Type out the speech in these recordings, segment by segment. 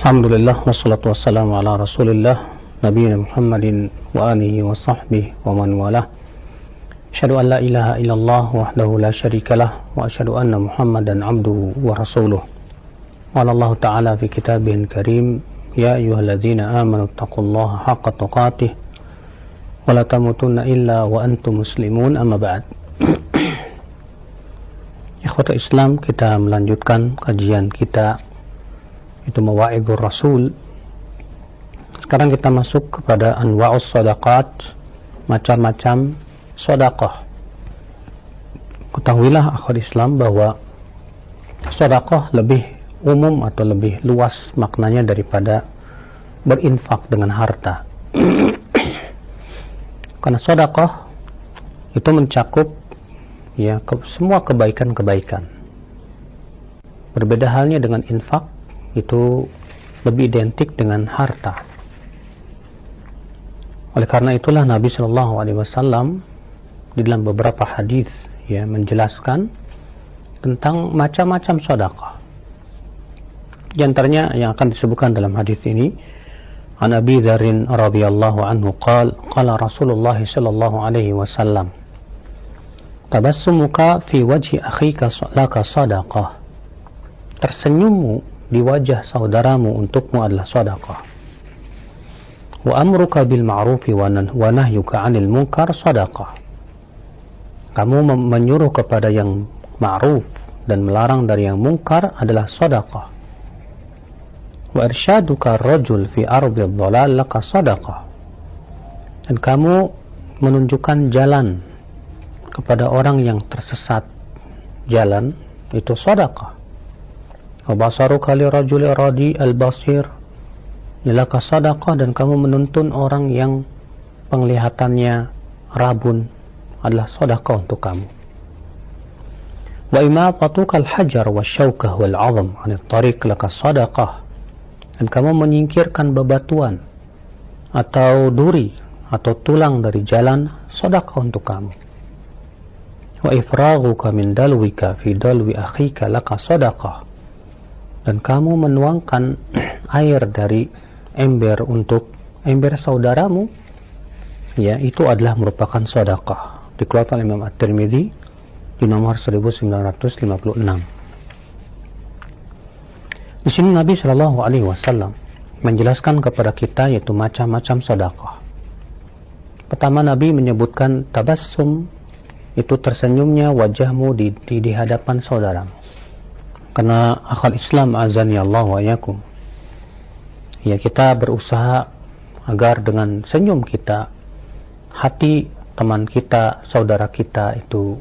Alhamdulillah wassalatu wassalamu ala Rasulillah nabiyina Muhammadin wa alihi wa sahbihi wa man walah. Asyhadu an la ilaha illallah wahdahu la syarikalah wa asyhadu anna Muhammadan abduhu wa rasuluh. Qala Allah ta'ala fi kitabihil karim, ya ayyuhalladzina amanu taqullaha haqqa tuqatih wa la tamutunna illa wa antum muslimun, amma ba'd. Ikhwatul Islam, kita melanjutkan kajian kita itu Mawa'idhur Rasul. Sekarang kita masuk kepada anwa'us shadaqat, macam-macam sedekah. Ketahuilah akhwat Islam bahwa sedekah lebih umum atau lebih luas maknanya daripada berinfak dengan harta. Karena sedekah itu mencakup semua kebaikan-kebaikan. Berbeda halnya dengan infak, itu lebih identik dengan harta. Oleh karena itulah Nabi Shallallahu Alaihi Wasallam di dalam beberapa hadis menjelaskan tentang macam-macam sedekah. Di antaranya yang akan disebutkan dalam hadis ini, an Abi Dzar radhiyallahu anhu qala Rasulullah sallallahu alaihi wasallam, tabassumuka fi wajhi akhika laka sadaqah. Tersenyummu di wajah saudaramu untukmu adalah sedekah. Wa amruka bil ma'rufi wa nahyuka 'anil munkar sedekah. Kamu menyuruh kepada yang ma'ruf dan melarang dari yang munkar adalah sedekah. Wa irsyaduka ar-rajul fi ardhil dhalal laka sedekah. Dan kamu menunjukkan jalan kepada orang yang tersesat jalan, itu sedekah. Wa basaruka li rajuli radi al-basir laka sadaqah. Dan kamu menuntun orang yang penglihatannya rabun adalah sedekah untuk kamu. Wa imaqatuka al-hajar wa syaukah wal 'azam 'anil tariq laka sadaqah. Dan kamu menyingkirkan bebatuan atau duri atau tulang dari jalan, sedekah untuk kamu. Wa ifraghuka min dalwika fi dalwi akhika laka sadaqah. Dan kamu menuangkan air dari ember untuk ember saudaramu, itu adalah merupakan sedekah. Dikeluarkan Imam At-Tirmidzi di nomor 1956. Di sini Nabi Shallallahu Alaihi Wasallam menjelaskan kepada kita yaitu macam-macam sedekah. Pertama, Nabi menyebutkan tabassum, itu tersenyumnya wajahmu di hadapan saudaramu. Karena akhwat Islam azani Allah wa yakum, kita berusaha agar dengan senyum kita hati teman kita, saudara kita itu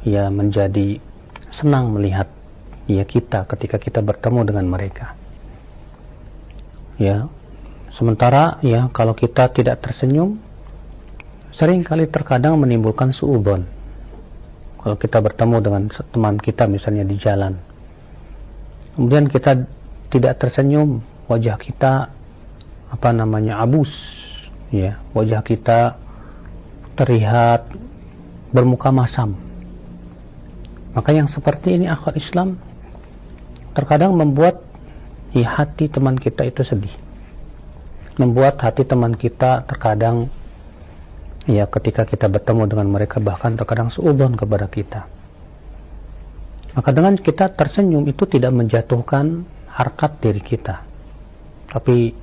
menjadi senang melihat kita ketika kita bertemu dengan mereka. Sementara kalau kita tidak tersenyum, seringkali terkadang menimbulkan suudzon. Kalau kita bertemu dengan teman kita misalnya di jalan, kemudian kita tidak tersenyum, wajah kita abus, wajah kita terlihat bermuka masam. Maka yang seperti ini akhwat Islam terkadang membuat hati teman kita itu sedih, membuat hati teman kita terkadang ketika kita bertemu dengan mereka bahkan terkadang suudzon kepada kita. Maka dengan kita tersenyum itu tidak menjatuhkan harkat diri kita, tapi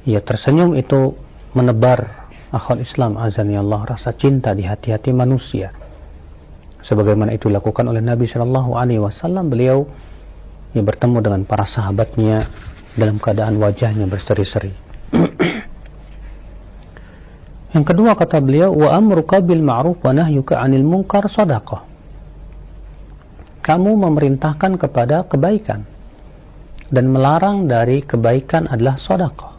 tersenyum itu menebar akhwat Islam azani Allah rasa cinta di hati-hati manusia, sebagaimana itu dilakukan oleh Nabi Shallallahu Alaihi Wasallam. Beliau bertemu dengan para sahabatnya dalam keadaan wajahnya berseri-seri. Yang kedua, kata beliau, wa amruka bil ma'ruf wa nahyuka 'anil munkar sadaqah. Kamu memerintahkan kepada kebaikan dan melarang dari kebaikan adalah sedekah.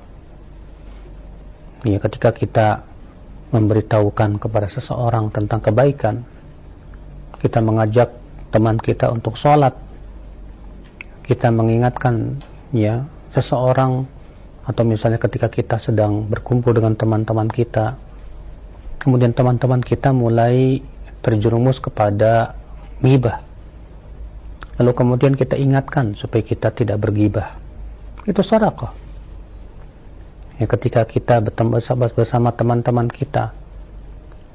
Ketika kita memberitahukan kepada seseorang tentang kebaikan, kita mengajak teman kita untuk sholat, kita mengingatkan seseorang, atau misalnya ketika kita sedang berkumpul dengan teman-teman kita, kemudian teman-teman kita mulai terjerumus kepada ghibah, lalu kemudian kita ingatkan supaya kita tidak berghibah, itu sedekah. Ya, ketika kita bersama teman-teman kita,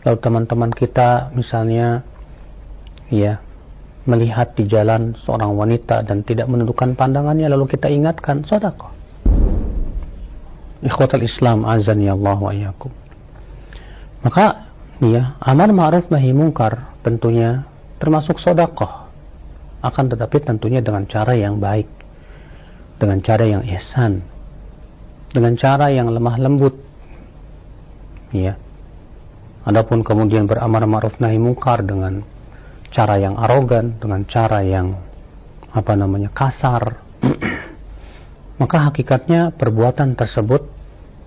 lalu teman-teman kita misalnya ya melihat di jalan seorang wanita dan tidak menundukkan pandangannya, lalu kita ingatkan, sedekah. Ikhwatul Islam azan ya Allah wa iyyakum. Maka ya, amar ma'ruf nahi mungkar tentunya termasuk sedekah. Akan tetapi tentunya dengan cara yang baik, dengan cara yang ihsan, dengan cara yang lemah lembut. Ya. Adapun kemudian beramar ma'ruf nahi mungkar dengan cara yang arogan, dengan cara yang kasar, maka hakikatnya perbuatan tersebut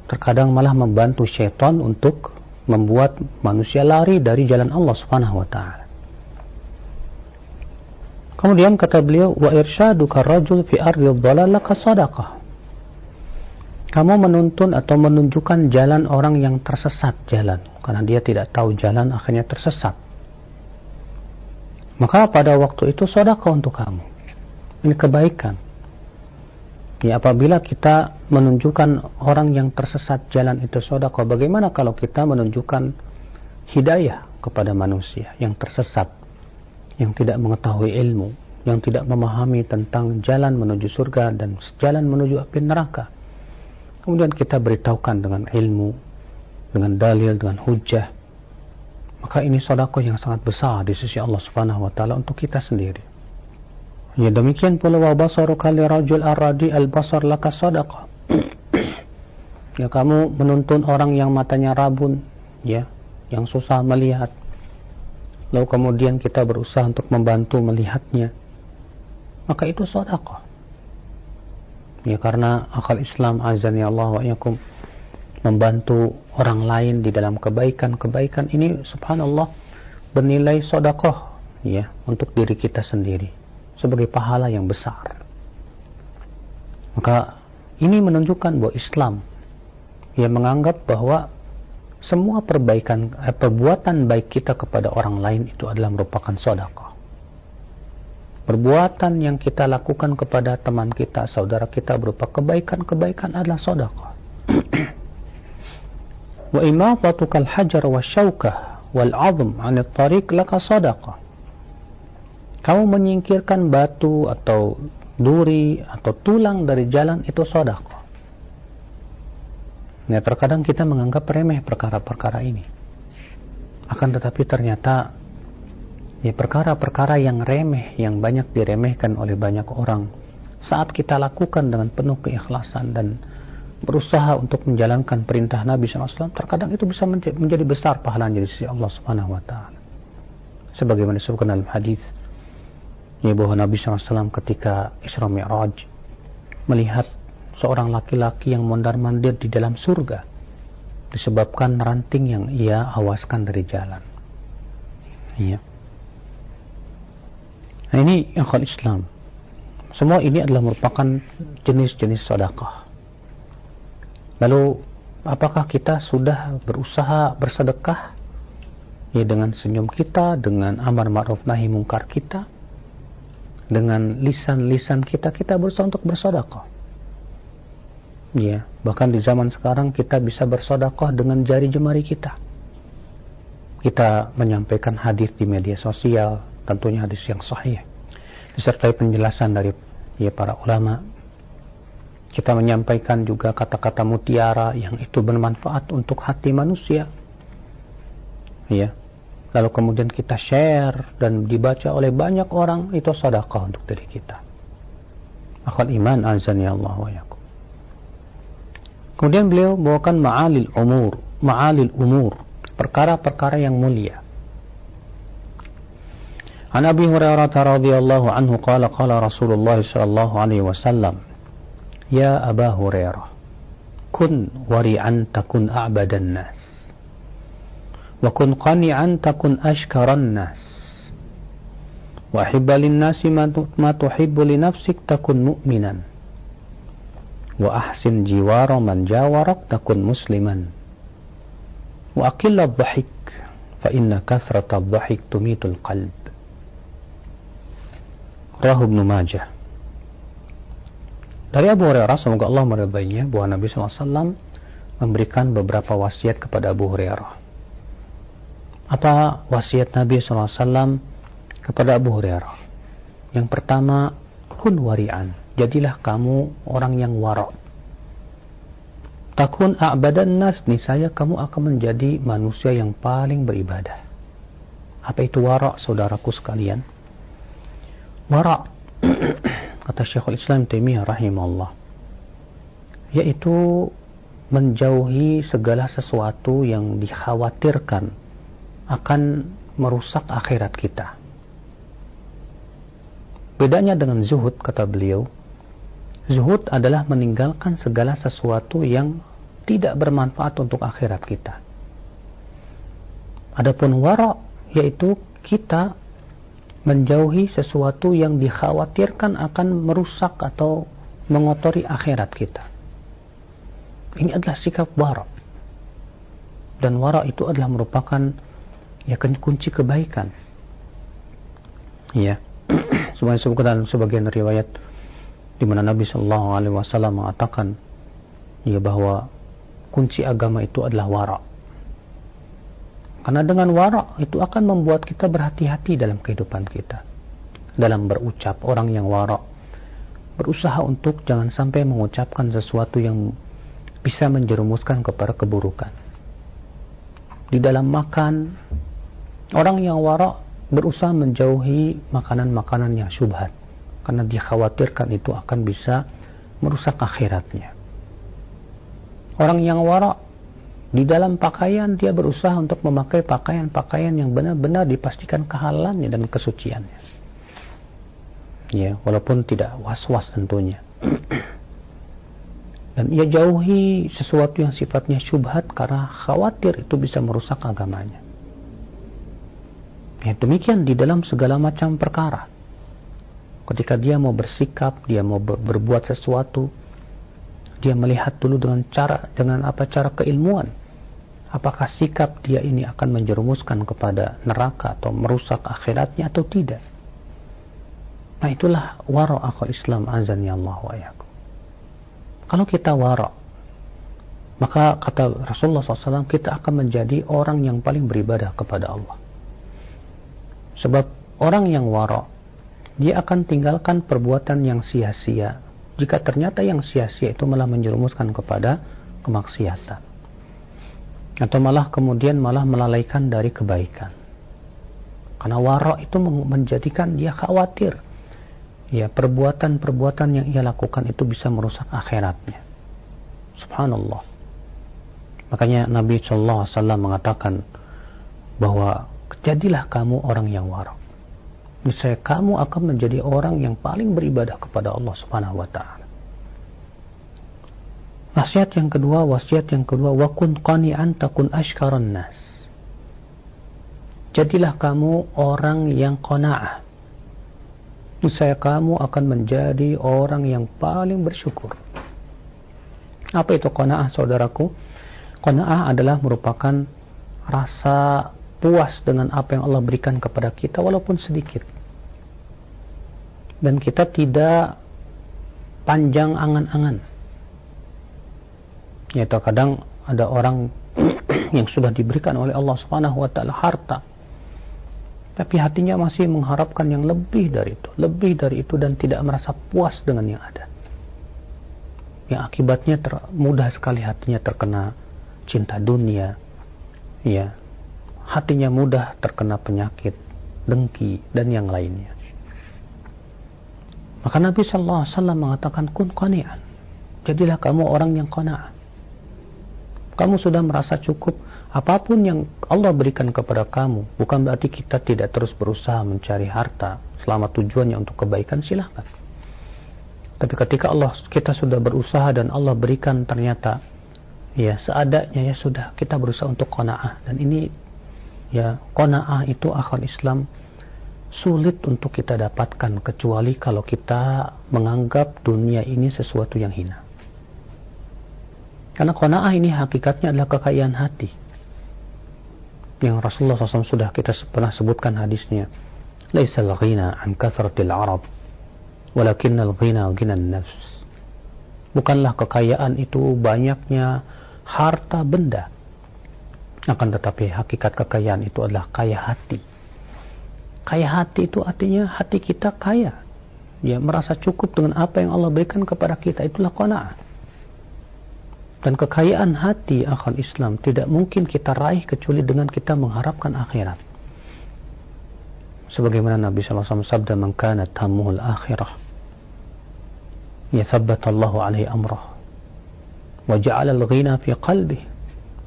terkadang malah membantu syaitan untuk membuat manusia lari dari jalan Allah Subhanahu wa taala. Kemudian kata beliau, wa irsyaduka rajul fi ardil dhalal laka sadaqah. Kamu menuntun atau menunjukkan jalan orang yang tersesat jalan, karena dia tidak tahu jalan akhirnya tersesat. Maka pada waktu itu sedekah untuk kamu. Ini kebaikan. Ya, apabila kita menunjukkan orang yang tersesat jalan itu sedekah, bagaimana kalau kita menunjukkan hidayah kepada manusia yang tersesat, yang tidak mengetahui ilmu, yang tidak memahami tentang jalan menuju surga dan jalan menuju api neraka. Kemudian kita beritahukan dengan ilmu, dengan dalil, dengan hujjah. Maka ini sedekah yang sangat besar di sisi Allah Subhanahu wa taala untuk kita sendiri. Ya, demikian pula wa basaruka li rajul aradi al basar laka sadaqah. Ya, kamu menuntun orang yang matanya rabun, ya, yang susah melihat. Lalu kemudian kita berusaha untuk membantu melihatnya. Maka itu sedekah. Ya, karena akal Islam azan ya Allah wa iyyakum, membantu orang lain di dalam kebaikan-kebaikan ini subhanallah bernilai sedekah ya untuk diri kita sendiri sebagai pahala yang besar. Maka ini menunjukkan bahwa Islam yang menganggap bahwa semua perbuatan baik kita kepada orang lain itu adalah merupakan sedekah. Perbuatan yang kita lakukan kepada teman kita, saudara kita berupa kebaikan-kebaikan adalah sedekah. Wa imatatukal hajar wa syaukah wal 'azm 'anil tariq laka sadaqah. Kamu menyingkirkan batu atau duri atau tulang dari jalan itu sedekah. Nah, terkadang kita menganggap remeh perkara-perkara ini. Akan tetapi ternyata ya, perkara-perkara yang remeh, yang banyak diremehkan oleh banyak orang, saat kita lakukan dengan penuh keikhlasan dan berusaha untuk menjalankan perintah Nabi SAW, terkadang itu bisa menjadi besar pahalanya di sisi Allah Subhanahu wa taala. Sebagaimana disebutkan dalam hadis ya, bahwa Nabi SAW ketika Isra Mi'raj melihat seorang laki-laki yang mondar-mandir di dalam surga disebabkan ranting yang ia awaskan dari jalan. Ya. Nah, ini akal Islam. Semua ini adalah merupakan jenis-jenis sedekah. Lalu apakah kita sudah berusaha bersedekah ya, dengan senyum kita, dengan amar ma'ruf nahi mungkar kita, dengan lisan-lisan kita berusaha untuk bersedekah. Ya, bahkan di zaman sekarang kita bisa bersedekah dengan jari jemari kita. Kita menyampaikan hadis di media sosial, tentunya hadis yang sahih, disertai penjelasan dari ya, para ulama. Kita menyampaikan juga kata-kata mutiara yang itu bermanfaat untuk hati manusia. Ya. Lalu kemudian kita share dan dibaca oleh banyak orang, itu sedekah untuk diri kita. Akhwal iman azan ya Allah wa yakum. Kemudian beliau bawakan ma'alil umur, perkara-perkara yang mulia. An Abi Hurairah radhiyallahu anhu qala Rasulullah sallallahu alaihi wasallam, ya Aba Hurairah, kun wari'an takun a'badan nas, wa kun qani'an takun ashkaran nas, wa hibba lin nasi ma tuhibbu li nafsik takun mu'minan, wa ahsin jiwara man jawarak takun musliman, wa aqilla adh-dhahik fa inna kathrata adh-dhahik tumitul qalb. Rawahu Ibnu Majah. Dari Abu Hurairah, semoga Allah meridainya, bahwa Nabi SAW memberikan beberapa wasiat kepada Abu Hurairah. Apa wasiat Nabi SAW kepada Abu Hurairah? Yang pertama, kun wari'an, jadilah kamu orang yang wara'. Takun a'badan nas, niscaya kamu akan menjadi manusia yang paling beribadah. Apa itu wara', saudaraku sekalian? Wara' kata Syekhul Islam Taimiyah rahimahullah, yaitu menjauhi segala sesuatu yang dikhawatirkan akan merusak akhirat kita. Bedanya dengan zuhud, kata beliau, zuhud adalah meninggalkan segala sesuatu yang tidak bermanfaat untuk akhirat kita. Adapun wara' yaitu kita menjauhi sesuatu yang dikhawatirkan akan merusak atau mengotori akhirat kita. Ini adalah sikap wara'. Dan wara' itu adalah merupakan kunci kebaikan. Ya. Sebagaimana sebagian riwayat di mana Nabi sallallahu alaihi wasallam mengatakan bahwa kunci agama itu adalah wara'. Karena dengan wara' itu akan membuat kita berhati-hati dalam kehidupan kita. Dalam berucap, orang yang wara' berusaha untuk jangan sampai mengucapkan sesuatu yang bisa menjerumuskan kepada keburukan. Di dalam makan, orang yang wara' berusaha menjauhi makanan-makanan yang syubhat, karena dikhawatirkan itu akan bisa merusak akhiratnya. Orang yang wara' di dalam pakaian, dia berusaha untuk memakai pakaian-pakaian yang benar-benar dipastikan kehalalannya dan kesuciannya. Ya, walaupun tidak was-was tentunya. Dan ia jauhi sesuatu yang sifatnya syubhat karena khawatir itu bisa merusak agamanya. Ya, demikian di dalam segala macam perkara. Ketika dia mau bersikap, dia mau berbuat sesuatu, dia melihat dulu dengan cara keilmuan. Apakah sikap dia ini akan menjerumuskan kepada neraka atau merusak akhiratnya atau tidak. Nah, itulah wara' akhul Islam azan ya Allah wa yakum. Kalau kita wara', maka kata Rasulullah SAW, kita akan menjadi orang yang paling beribadah kepada Allah. Sebab orang yang wara', dia akan tinggalkan perbuatan yang sia-sia jika ternyata yang sia-sia itu malah menjerumuskan kepada kemaksiatan, atau kemudian melalaikan dari kebaikan. Karena wara' itu menjadikan dia khawatir, ya, perbuatan-perbuatan yang ia lakukan itu bisa merusak akhiratnya. Subhanallah. Makanya Nabi SAW mengatakan bahwa jadilah kamu orang yang wara'. Niscaya kamu akan menjadi orang yang paling beribadah kepada Allah Subhanahu wa ta'ala. Wasiat yang kedua, wa kun qani'an takun ashkaran nas. Jadilah kamu orang yang qanaah. Niscaya kamu akan menjadi orang yang paling bersyukur. Apa itu qanaah, saudaraku? Qanaah adalah merupakan rasa puas dengan apa yang Allah berikan kepada kita walaupun sedikit. Dan kita tidak panjang angan-angan. Ya, kadang ada orang yang sudah diberikan oleh Allah Subhanahu wa ta'ala harta, tapi hatinya masih mengharapkan yang lebih dari itu dan tidak merasa puas dengan yang ada. Yang akibatnya mudah sekali hatinya terkena cinta dunia, ya, hatinya mudah terkena penyakit dengki dan yang lainnya. Maka Nabi sallallahu alaihi wasallam mengatakan kun qani'an. Jadilah kamu orang yang qanaah. Kamu sudah merasa cukup apapun yang Allah berikan kepada kamu. Bukan berarti kita tidak terus berusaha mencari harta selama tujuannya untuk kebaikan, silahkan. Tapi ketika kita sudah berusaha dan Allah berikan ternyata ya seadanya, ya sudah, kita berusaha untuk qanaah. Dan ini ya, qanaah itu akhwal Islam sulit untuk kita dapatkan kecuali kalau kita menganggap dunia ini sesuatu yang hina. Karena qanaah ini hakikatnya adalah kekayaan hati. Yang Rasulullah SAW sudah kita pernah sebutkan hadisnya. Laisal ghina an kathratil arab, walakinnal ghina ghinan nafs. Bukanlah kekayaan itu banyaknya harta benda. Akan tetapi hakikat kekayaan itu adalah kaya hati. Kaya hati itu artinya hati kita kaya. Dia merasa cukup dengan apa yang Allah berikan kepada kita. Itulah qanaah. Dan kekayaan hati akal Islam tidak mungkin kita raih kecuali dengan kita mengharapkan akhirat. Sebagaimana Nabi SAW sabda, man kanat hammuhul akhirah yathabbatallahu alaihi amrah wa ja'ala al-ghina fi qalbih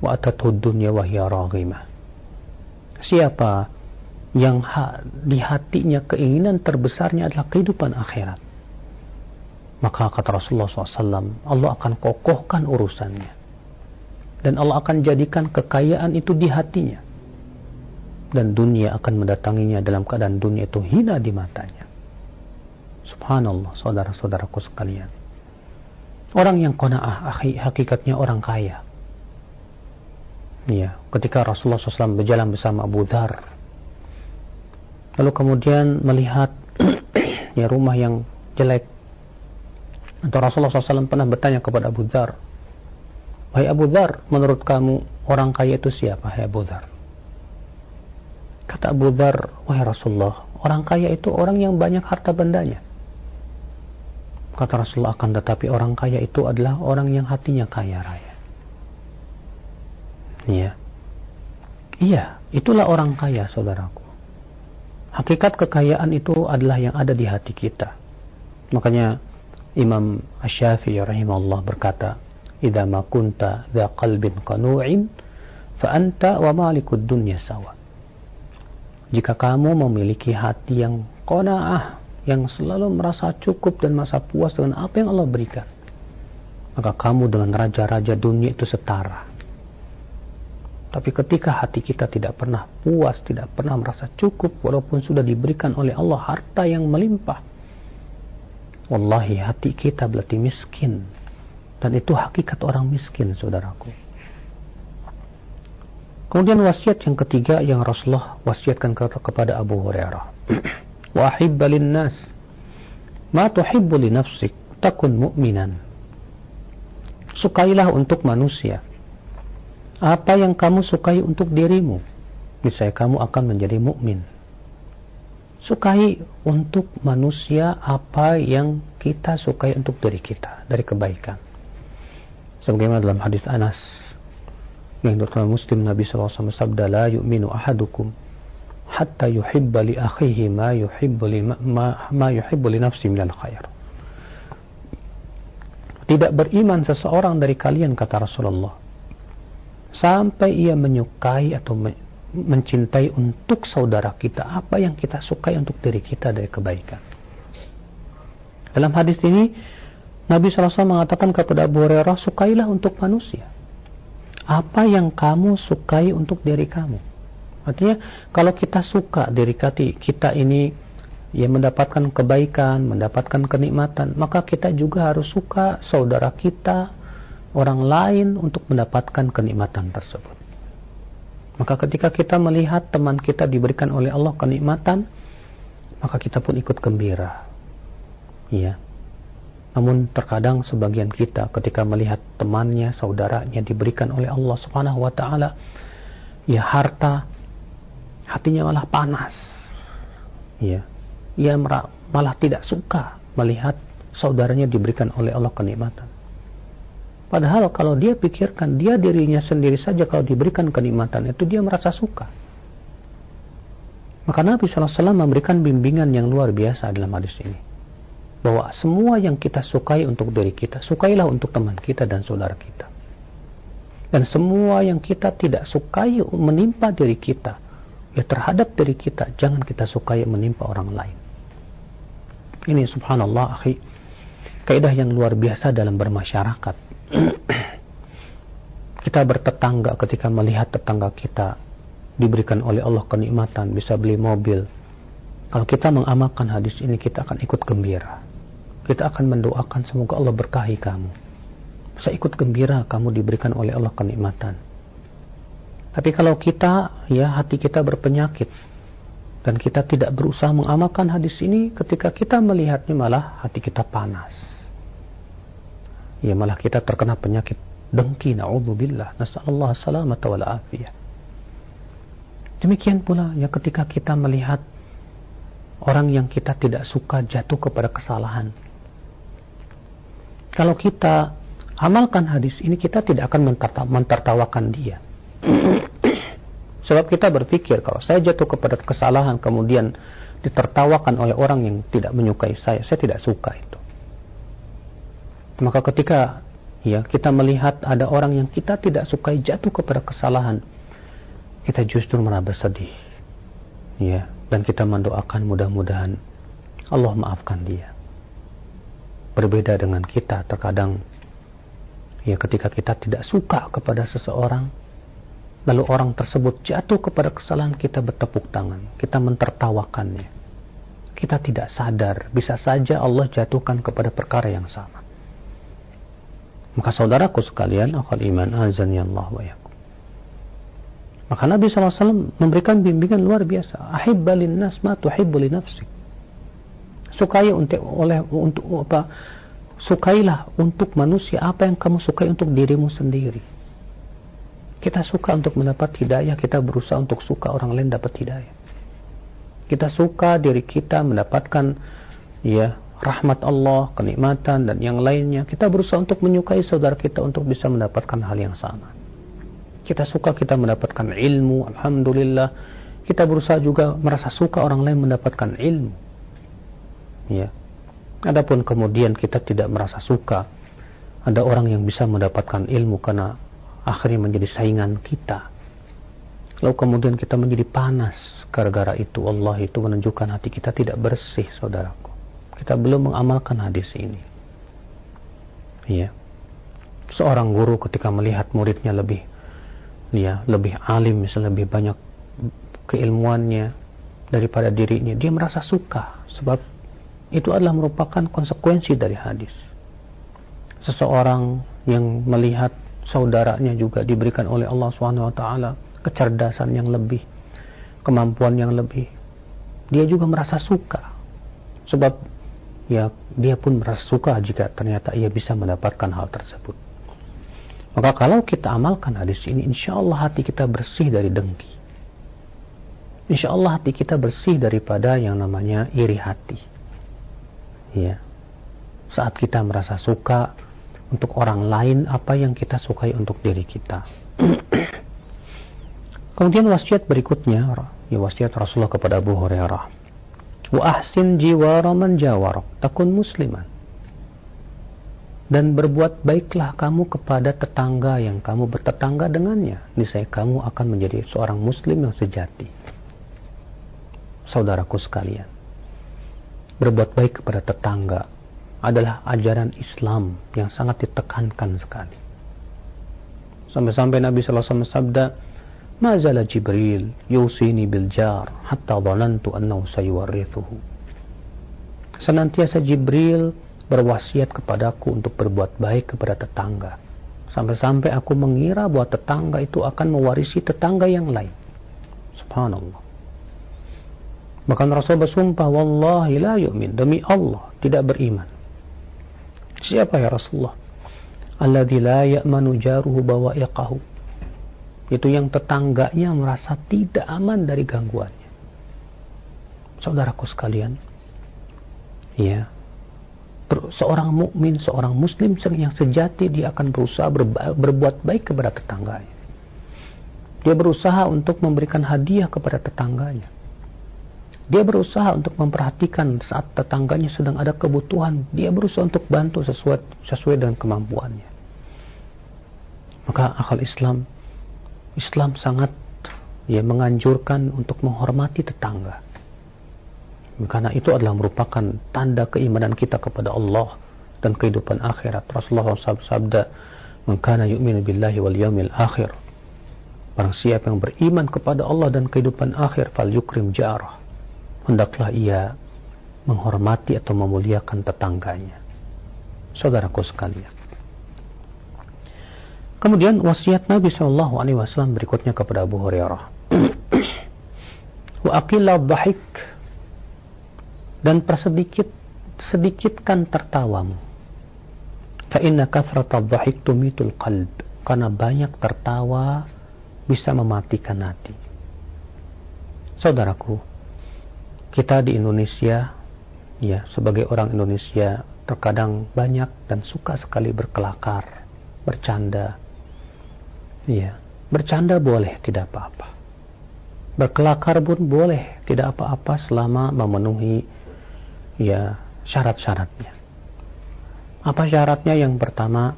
wa atathu ad-dunya wa hiya raghimah. Siapa yang di hatinya keinginan terbesarnya adalah kehidupan akhirat, maka kata Rasulullah SAW, Allah akan kokohkan urusannya dan Allah akan jadikan kekayaan itu di hatinya, dan dunia akan mendatanginya dalam keadaan dunia itu hina di matanya. Subhanallah, saudara-saudaraku sekalian. Orang yang qanaah hakikatnya orang kaya. Ya, ketika Rasulullah SAW berjalan bersama Abu Dzar, lalu kemudian melihat ya rumah yang jelek, atau Rasulullah SAW pernah bertanya kepada Abu Dzar, "Wahai Abu Dzar, menurut kamu orang kaya itu siapa, hai Abu Dzar?" Kata Abu Dzar, "Wahai Rasulullah, orang kaya itu orang yang banyak harta bendanya." Kata Rasulullah, akan tetapi orang kaya itu adalah orang yang hatinya kaya raya. Iya, itulah orang kaya, saudaraku. Hakikat kekayaan itu adalah yang ada di hati kita. Makanya Imam Asy-Syafi'i rahimahullah berkata, "Idza ma kunta dza qalbin qanu'in fa anta wa malikud dunya sawa." Jika kamu memiliki hati yang qanaah, yang selalu merasa cukup dan merasa puas dengan apa yang Allah berikan, maka kamu dengan raja-raja dunia itu setara. Tapi ketika hati kita tidak pernah puas, tidak pernah merasa cukup, walaupun sudah diberikan oleh Allah harta yang melimpah, wallahi hati kita berarti miskin. Dan itu hakikat orang miskin, saudaraku. Kemudian wasiat yang ketiga yang Rasulullah wasiatkan kepada Abu Hurairah, wa ahibba linnas ma tuhibbu li nafsik takun mu'minan. Sukailah untuk manusia apa yang kamu sukai untuk dirimu, niscaya kamu akan menjadi mukmin. Sukai untuk manusia apa yang kita sukai untuk diri kita dari kebaikan. Sebagaimana dalam hadis Anas yang diriwayatkan Muslim, Nabi SAW sabda, "La yu'minu ahadukum hatta yuhibba li akhihi ma yuhibbu li nafsi minal khair." Tidak beriman seseorang dari kalian, kata Rasulullah, sampai ia menyukai atau mencintai untuk saudara kita apa yang kita sukai untuk diri kita dari kebaikan. Dalam hadis ini Nabi SAW mengatakan kepada Abu Hurairah, sukailah untuk manusia apa yang kamu sukai untuk diri kamu. Artinya kalau kita suka diri kita ini ya mendapatkan kebaikan, mendapatkan kenikmatan, maka kita juga harus suka saudara kita, orang lain, untuk mendapatkan kenikmatan tersebut. Maka ketika kita melihat teman kita diberikan oleh Allah kenikmatan, maka kita pun ikut gembira. Ya. Namun terkadang sebagian kita ketika melihat temannya, saudaranya diberikan oleh Allah Subhanahu wa taala ya harta, hatinya malah panas. Ya. Ia malah tidak suka melihat saudaranya diberikan oleh Allah kenikmatan. Padahal kalau dia pikirkan, dia dirinya sendiri saja kalau diberikan kenikmatan itu dia merasa suka. Maka Nabi SAW memberikan bimbingan yang luar biasa dalam hadis ini, bahwa semua yang kita sukai untuk diri kita, sukailah untuk teman kita dan saudara kita. Dan semua yang kita tidak sukai menimpa diri kita, ya terhadap diri kita, jangan kita sukai menimpa orang lain. Ini subhanallah, akhi, kaidah yang luar biasa dalam bermasyarakat. Kita bertetangga, ketika melihat tetangga kita diberikan oleh Allah kenikmatan, bisa beli mobil, kalau kita mengamalkan hadis ini, kita akan ikut gembira. Kita akan mendoakan semoga Allah berkahi kamu. Bisa ikut gembira kamu diberikan oleh Allah kenikmatan. Tapi kalau kita, ya hati kita berpenyakit dan kita tidak berusaha mengamalkan hadis ini, ketika kita melihatnya malah hati kita panas. Ya malah kita terkena penyakit dengki, na'udzubillah, nas'alullah salamata wal afiyah. Demikian pula ya ketika kita melihat orang yang kita tidak suka jatuh kepada kesalahan. Kalau kita amalkan hadis ini, kita tidak akan mentertawakan dia. Sebab kita berpikir, kalau saya jatuh kepada kesalahan kemudian ditertawakan oleh orang yang tidak menyukai saya tidak suka itu. Maka ketika ya kita melihat ada orang yang kita tidak sukai jatuh kepada kesalahan, kita justru merasa sedih. Ya, dan kita mendoakan mudah-mudahan Allah maafkan dia. Berbeda dengan kita terkadang ya ketika kita tidak suka kepada seseorang, lalu orang tersebut jatuh kepada kesalahan, kita bertepuk tangan, kita mentertawakannya. Kita tidak sadar, bisa saja Allah jatuhkan kepada perkara yang sama. Maka saudaraku sekalian, akhal iman, azani Allah wa yakum. Maka Nabi SAW memberikan bimbingan luar biasa. Ahibba linnas ma tuhibbu li nafsik. Sukailah untuk manusia apa yang kamu sukai untuk dirimu sendiri. Kita suka untuk mendapat hidayah, kita berusaha untuk suka orang lain dapat hidayah. Kita suka diri kita mendapatkan ya rahmat Allah, kenikmatan dan yang lainnya. Kita berusaha untuk menyukai saudara kita untuk bisa mendapatkan hal yang sama. Kita suka kita mendapatkan ilmu, alhamdulillah. Kita berusaha juga merasa suka orang lain mendapatkan ilmu. Ya. Adapun kemudian kita tidak merasa suka ada orang yang bisa mendapatkan ilmu karena akhirnya menjadi saingan kita. Lalu kemudian kita menjadi panas gara-gara itu. Allah itu menunjukkan hati kita tidak bersih, saudaraku. Kita belum mengamalkan hadis ini. Ya. Seorang guru ketika melihat muridnya lebih alim, misalnya lebih banyak keilmuannya daripada dirinya, dia merasa suka, sebab itu adalah merupakan konsekuensi dari hadis. Seseorang yang melihat saudaranya juga diberikan oleh Allah SWT kecerdasan yang lebih, kemampuan yang lebih, dia juga merasa suka, sebab ya dia pun merasa suka jika ternyata ia bisa mendapatkan hal tersebut. Maka kalau kita amalkan hadis ini, insya Allah hati kita bersih dari dengki, insya Allah hati kita bersih daripada yang namanya iri hati. Ya, saat kita merasa suka untuk orang lain apa yang kita sukai untuk diri kita. Kemudian wasiat berikutnya, ya wasiat Rasulullah kepada Abu Hurairah. Wa ahsin jiwara man jawarak, takun musliman. Dan berbuat baiklah kamu kepada tetangga yang kamu bertetangga dengannya, niscaya kamu akan menjadi seorang muslim yang sejati. Saudaraku sekalian, berbuat baik kepada tetangga adalah ajaran Islam yang sangat ditekankan sekali. Sampai-sampai Nabi SAW sabda, "Ma zala Jibril yusini bil jar hatta dhanantu annahu sayuwarithuhu." Senantiasa Jibril berwasiat kepadaku untuk berbuat baik kepada tetangga, sampai-sampai aku mengira bahwa tetangga itu akan mewarisi tetangga yang lain. Subhanallah. Bahkan Rasul bersumpah, "Wallahi la yu'min," demi Allah tidak beriman. Siapa ya Rasulullah? Alladzi la ya'manu jaruhu bawa'iqahu. Itu yang tetangganya merasa tidak aman dari gangguannya. Saudaraku sekalian, ya, seorang mukmin, seorang muslim yang sejati, dia akan berusaha berbuat baik kepada tetangganya. Dia berusaha untuk memberikan hadiah kepada tetangganya. Dia berusaha untuk memperhatikan saat tetangganya sedang ada kebutuhan. Dia berusaha untuk bantu sesuai dengan kemampuannya. Maka akal Islam sangat menganjurkan untuk menghormati tetangga. Karena itu adalah merupakan tanda keimanan kita kepada Allah dan kehidupan akhirat. Rasulullah sabda, "Man kana yu'minu billahi wal yawmil akhir." Barang siapa yang beriman kepada Allah dan kehidupan akhir, fal yukrim jarah. Hendaklah ia menghormati atau memuliakan tetangganya. Saudaraku sekalian. Kemudian wasiat Nabi SAW berikutnya kepada Abu Hurairah. Wa aqilla dhahik, dan sedikitkan tertawamu. Fa inna kathrata dhahik tumitul qalb. Karena banyak tertawa bisa mematikan hati. Saudaraku, kita di Indonesia, ya, sebagai orang Indonesia terkadang banyak dan suka sekali berkelakar, bercanda. Ya, bercanda boleh, tidak apa-apa. Berkelakar pun boleh, tidak apa-apa selama memenuhi, ya, syarat-syaratnya. Apa syaratnya? Yang pertama,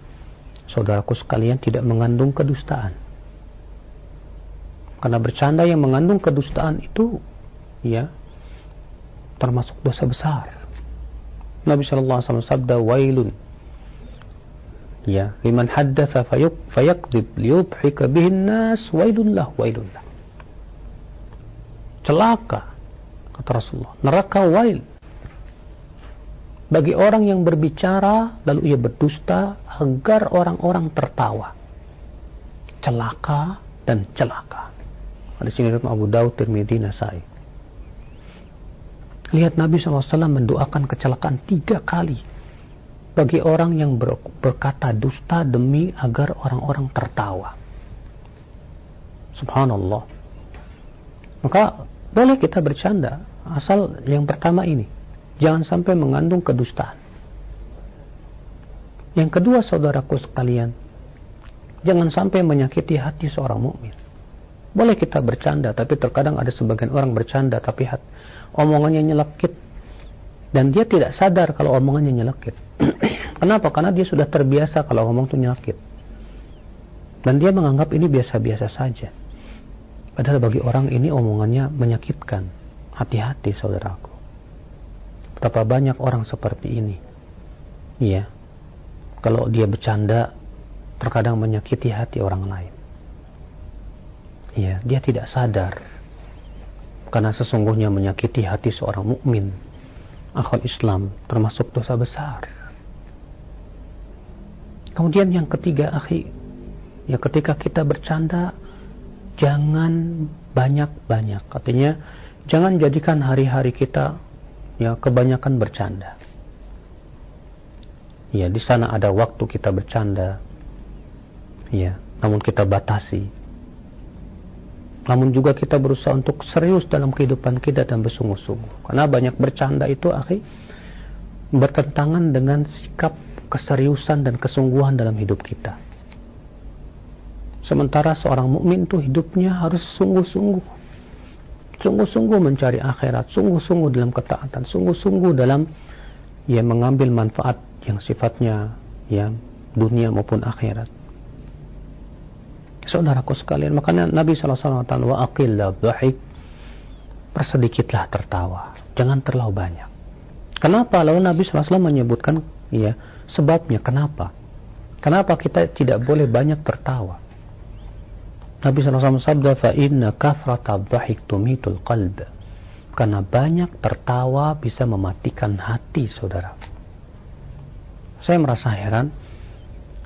saudaraku sekalian, tidak mengandung kedustaan. Karena bercanda yang mengandung kedustaan itu, ya, termasuk dosa besar. Nabi sallallahu alaihi wasallam sabda, wailun, ya, liman haddatsa fayakdzib liyudhika bihin nas, wailun lah, wailun lah. Celaka, kata Rasulullah, neraka wail bagi orang yang berbicara lalu ia berdusta agar orang-orang tertawa. Celaka dan celaka. Hadis ini riwayat Abu Daud, Tirmidzi, Nasai. Lihat Nabi SAW mendoakan kecelakaan 3 kali bagi orang yang berkata dusta demi agar orang-orang tertawa. Subhanallah. Maka boleh kita bercanda, asal yang pertama ini, jangan sampai mengandung kedustaan. Yang kedua, saudaraku sekalian, jangan sampai menyakiti hati seorang mukmin. Boleh kita bercanda, tapi terkadang ada sebagian orang bercanda tapi omongannya nyelekit dan dia tidak sadar kalau omongannya nyelekit. Kenapa? Karena dia sudah terbiasa kalau ngomong itu nyelekit. Dan dia menganggap ini biasa-biasa saja. Padahal bagi orang ini omongannya menyakitkan. Hati-hati, saudaraku. Betapa banyak orang seperti ini. Iya. Kalau dia bercanda, terkadang menyakiti hati orang lain. Iya, dia tidak sadar. Karena sesungguhnya menyakiti hati seorang mukmin, akhwat Islam, termasuk dosa besar. Kemudian yang ketiga, akhi, ya, ketika kita bercanda, jangan banyak-banyak. Artinya, jangan jadikan hari-hari kita, ya, kebanyakan bercanda. Ya, di sana ada waktu kita bercanda. Ya, namun kita batasi. Namun juga kita berusaha untuk serius dalam kehidupan kita dan bersungguh-sungguh. Karena banyak bercanda itu, akhi, bertentangan dengan sikap keseriusan dan kesungguhan dalam hidup kita. Sementara seorang mukmin itu hidupnya harus sungguh-sungguh. Sungguh-sungguh mencari akhirat, sungguh-sungguh dalam ketaatan, sungguh-sungguh dalam, ya, mengambil manfaat yang sifatnya, ya, dunia maupun akhirat. Saudaraku sekalian, makanya Nabi SAW wa aqillah dhahik, persedikitlah tertawa, jangan terlalu banyak. Kenapa? Lalu Nabi SAW menyebutkan, ya, sebabnya. Kenapa kita tidak boleh banyak tertawa? Nabi SAW sabda, fa inna kathrata dhahik tumitul qalb. Karena banyak tertawa bisa mematikan hati, saudara. Saya merasa heran,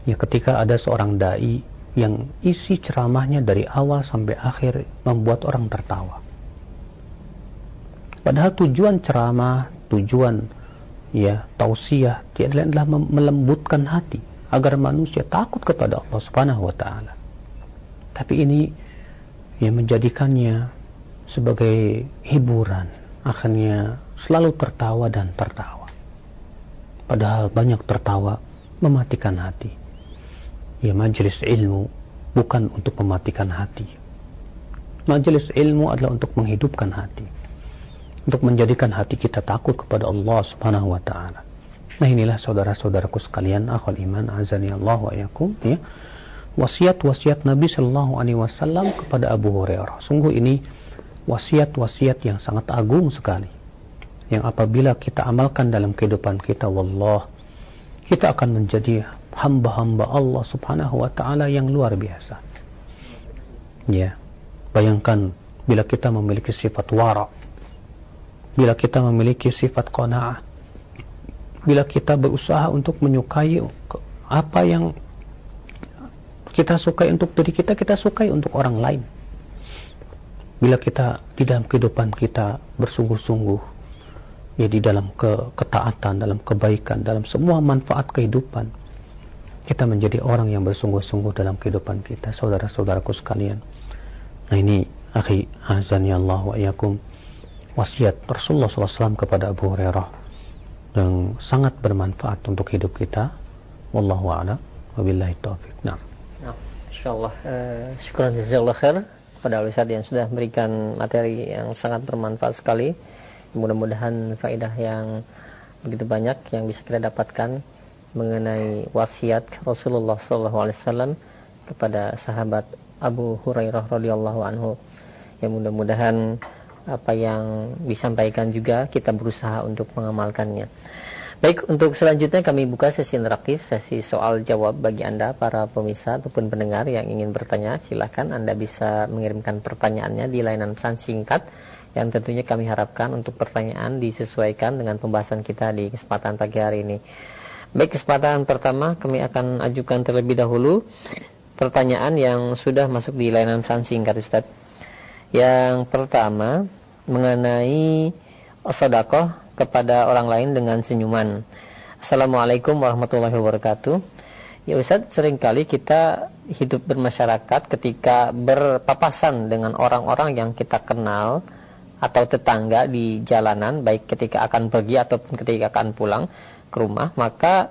ya, ketika ada seorang dai yang isi ceramahnya dari awal sampai akhir membuat orang tertawa. Padahal tujuan ceramah, tujuan, ya, tausiah adalah melembutkan hati agar manusia takut kepada Allah Subhanahu wa taala. Tapi ini, ya, menjadikannya sebagai hiburan, akhirnya selalu tertawa dan tertawa. Padahal banyak tertawa mematikan hati. Ya, majelis ilmu bukan untuk mematikan hati. Majelis ilmu adalah untuk menghidupkan hati, untuk menjadikan hati kita takut kepada Allah Subhanahu wa taala. Nah, inilah saudara-saudaraku sekalian, akhwal iman, azani Allah wa iyyakum, ya, wasiat-wasiat Nabi sallallahu alaihi wasallam kepada Abu Hurairah. Sungguh ini wasiat-wasiat yang sangat agung sekali, yang apabila kita amalkan dalam kehidupan kita, wallah, kita akan menjadi hamba-hamba Allah Subhanahu wa taala yang luar biasa. Ya, bayangkan bila kita memiliki sifat wara, bila kita memiliki sifat qanaah, bila kita berusaha untuk menyukai apa yang kita sukai untuk diri kita, kita sukai untuk orang lain. Bila kita di dalam kehidupan kita bersungguh-sungguh, ya, di dalam ketaatan, dalam kebaikan, dalam semua manfaat kehidupan, kita menjadi orang yang bersungguh-sungguh dalam kehidupan kita, saudara-saudaraku sekalian. Nah ini, akhi, azani Allah wa iyyakum, wasiat Rasulullah SAW kepada Abu Hurairah yang sangat bermanfaat untuk hidup kita. Wallahu a'lam, wabillahi taufiq. Nah, insyaallah, syukran jazakallahu khair kepada Ustaz yang sudah memberikan materi yang sangat bermanfaat sekali. Mudah-mudahan faedah yang begitu banyak yang bisa kita dapatkan mengenai wasiat Rasulullah SAW kepada sahabat Abu Hurairah radhiyallahu anhu. Yang mudah-mudahan apa yang disampaikan juga kita berusaha untuk mengamalkannya. Baik, untuk selanjutnya kami buka sesi interaktif, sesi soal jawab bagi Anda para pemirsa ataupun pendengar yang ingin bertanya. Silakan Anda bisa mengirimkan pertanyaannya di layanan pesan singkat yang tentunya kami harapkan untuk pertanyaan disesuaikan dengan pembahasan kita di kesempatan pagi hari ini. Baik, kesempatan pertama kami akan ajukan terlebih dahulu pertanyaan yang sudah masuk di layanan pesan singkat, Ustaz. Yang pertama mengenai sedekah kepada orang lain dengan senyuman. Assalamualaikum warahmatullahi wabarakatuh. Ya Ustaz, seringkali kita hidup bermasyarakat ketika berpapasan dengan orang-orang yang kita kenal atau tetangga di jalanan, baik ketika akan pergi ataupun ketika akan pulang ke rumah, maka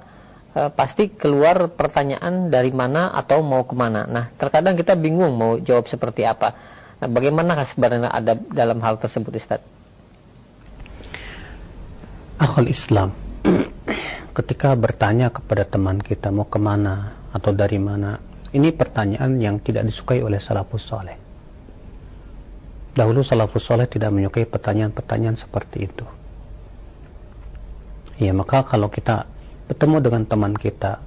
pasti keluar pertanyaan dari mana atau mau kemana. Nah, terkadang kita bingung mau jawab seperti apa. Nah, bagaimana sebenarnya ada dalam hal tersebut, Ustaz? Akhul Islam, ketika bertanya kepada teman kita mau kemana atau dari mana, ini pertanyaan yang tidak disukai oleh salafus saleh. Dahulu salafus saleh tidak menyukai pertanyaan-pertanyaan seperti itu. Ya, maka kalau kita bertemu dengan teman kita,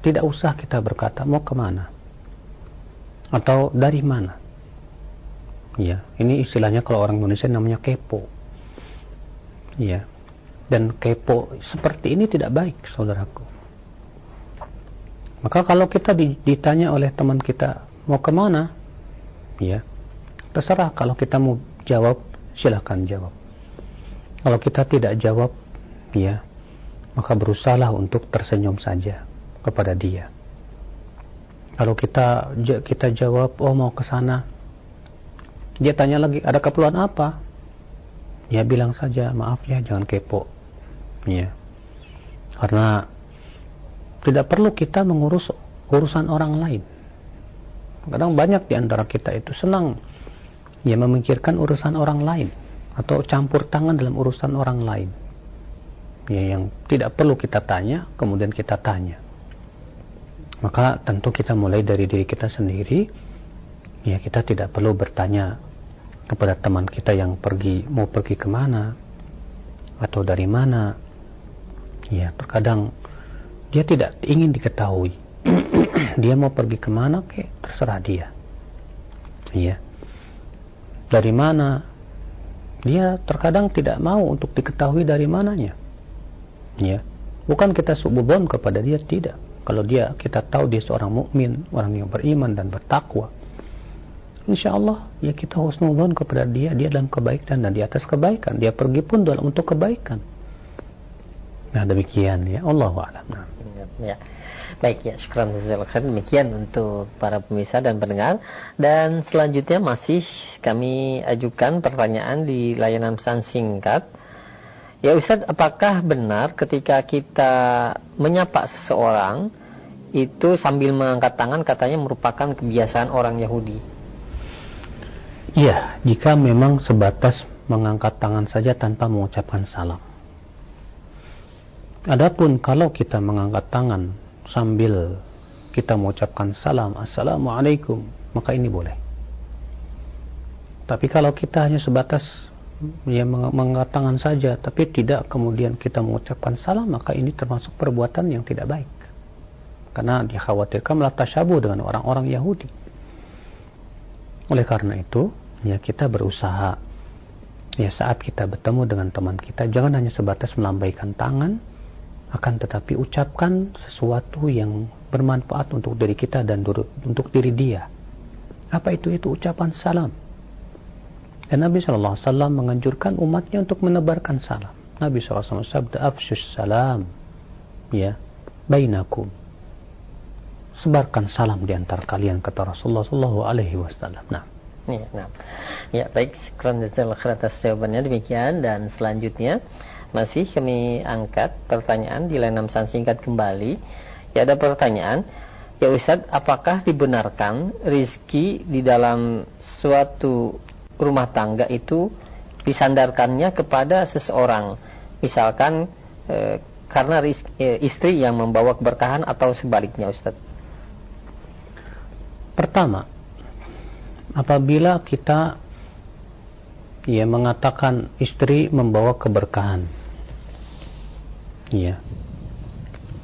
tidak usah kita berkata mau kemana atau dari mana. Ya, ini istilahnya kalau orang Indonesia namanya kepo. Ya. Dan kepo seperti ini tidak baik, saudaraku. Maka kalau kita ditanya oleh teman kita mau kemana, ya terserah. Kalau kita mau jawab, silakan jawab. Kalau kita tidak jawab, ya maka berusahalah untuk tersenyum saja kepada dia. Kalau kita jawab, oh mau ke sana, dia tanya lagi, ada keperluan apa? Ya bilang saja, maaf ya, jangan kepo. Ya, karena tidak perlu kita mengurus urusan orang lain. Kadang banyak di antara kita itu senang ya memikirkan urusan orang lain atau campur tangan dalam urusan orang lain. Ya, yang tidak perlu kita tanya, kemudian kita tanya. Maka tentu kita mulai dari diri kita sendiri. Ya, kita tidak perlu bertanya kepada teman kita yang mau pergi kemana atau dari mana. Ya, terkadang dia tidak ingin diketahui. Dia mau pergi kemana, terserah dia. Ya, dari mana? Dia terkadang tidak mau untuk diketahui dari mananya. Ya, bukan kita suudzon kepada dia, tidak. Kalau kita tahu dia seorang mukmin, orang yang beriman dan bertakwa, insya Allah ya kita husnudzon kepada dia dalam kebaikan dan di atas kebaikan. Dia pergi pun untuk kebaikan. Nah, demikian ya, Allahu a'lam. Ya. Baik ya, syukran jazakallahu khair. Demikian untuk para pemirsa dan pendengar. Dan selanjutnya masih kami ajukan pertanyaan di layanan pesan singkat. Ya Ustaz, apakah benar ketika kita menyapa seseorang itu sambil mengangkat tangan katanya merupakan kebiasaan orang Yahudi? Iya, jika memang sebatas mengangkat tangan saja tanpa mengucapkan salam. Adapun kalau kita mengangkat tangan sambil kita mengucapkan salam, assalamualaikum, maka ini boleh. Tapi kalau kita hanya sebatas mengangkat tangan saja, tapi tidak kemudian kita mengucapkan salam, maka ini termasuk perbuatan yang tidak baik. Karena dikhawatirkan malah tasyabuh dengan orang-orang Yahudi. Oleh karena itu, ya kita berusaha, ya saat kita bertemu dengan teman kita, jangan hanya sebatas melambaikan tangan, akan tetapi ucapkan sesuatu yang bermanfaat untuk diri kita dan untuk diri dia. Apa itu ucapan salam. Dan Nabi SAW menganjurkan umatnya untuk menebarkan salam. Nabi SAW sabda, afsyus salam ya bainakum. sebarkan salam di antara kalian, kata Rasulullah sallallahu alaihi wasallam. Nah. Ya, baik, syukran atas jawabannya. Demikian, dan selanjutnya masih kami angkat pertanyaan di layanan pesan singkat kembali. Ya, ada pertanyaan, ya Ustaz, apakah dibenarkan rizki di dalam suatu rumah tangga itu disandarkannya kepada seseorang, misalkan karena istri yang membawa keberkahan atau sebaliknya, Ustaz? Pertama, apabila kita mengatakan istri membawa keberkahan,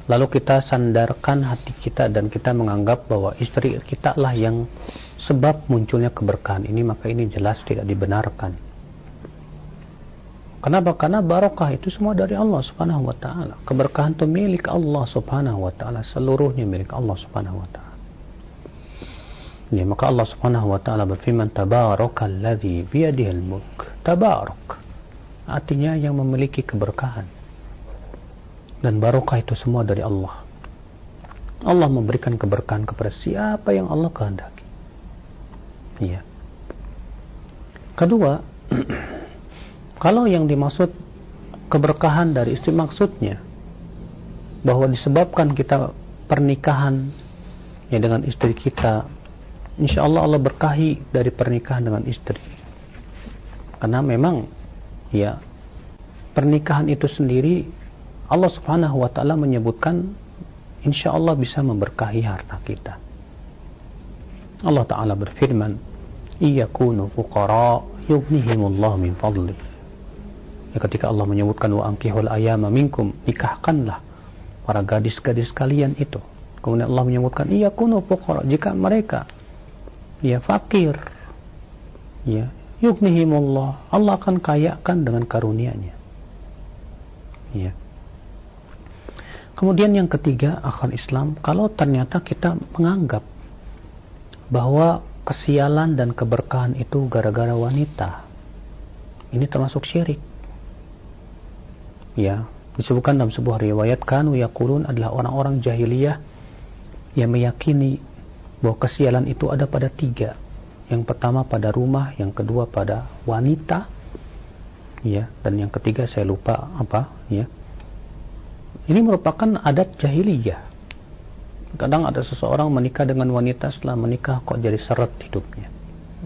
lalu kita sandarkan hati kita dan kita menganggap bahwa istri kita lah yang sebab munculnya keberkahan ini, maka ini jelas tidak dibenarkan. Kenapa? Karena barokah itu semua dari Allah subhanahu wa ta'ala. Keberkahan itu milik Allah subhanahu wa ta'ala, seluruhnya milik Allah subhanahu wa ta'ala. Maka Allah subhanahu wa ta'ala berfirman, Tabarakalladzi biyadihil mulk. Tabarak, artinya yang memiliki keberkahan. Dan barokah itu semua dari Allah. Allah memberikan keberkahan kepada siapa yang Allah kehendaki. Kedua, kalau yang dimaksud keberkahan dari istri, maksudnya bahwa disebabkan kita pernikahan dengan istri kita, insya Allah Allah berkahi dari pernikahan dengan istri. Karena memang pernikahan itu sendiri Allah subhanahu wa ta'ala menyebutkan insya Allah bisa memberkahi harta kita. Allah ta'ala berfirman, iyakunu fuqara yughnihimullah min fadlih. Ketika Allah menyebutkan wa ankihul ayama minkum, nikahkanlah para gadis-gadis kalian itu. Kemudian Allah menyebutkan iyakunu fuqara, jika mereka fakir, yughnihimullah, Allah akan kayakan dengan karunia-Nya. Kemudian yang ketiga, akhwat Islam, kalau ternyata kita menganggap bahwa kesialan dan keberkahan itu gara-gara wanita, ini termasuk syirik. Disebutkan dalam sebuah riwayat, kanu yaqulun, adalah orang-orang jahiliyah yang meyakini bahwa kesialan itu ada pada tiga. Yang pertama pada rumah, yang kedua pada wanita, dan yang ketiga saya lupa apa. Ini merupakan adat jahiliyah. Kadang ada seseorang menikah dengan wanita, setelah menikah kok jadi seret hidupnya,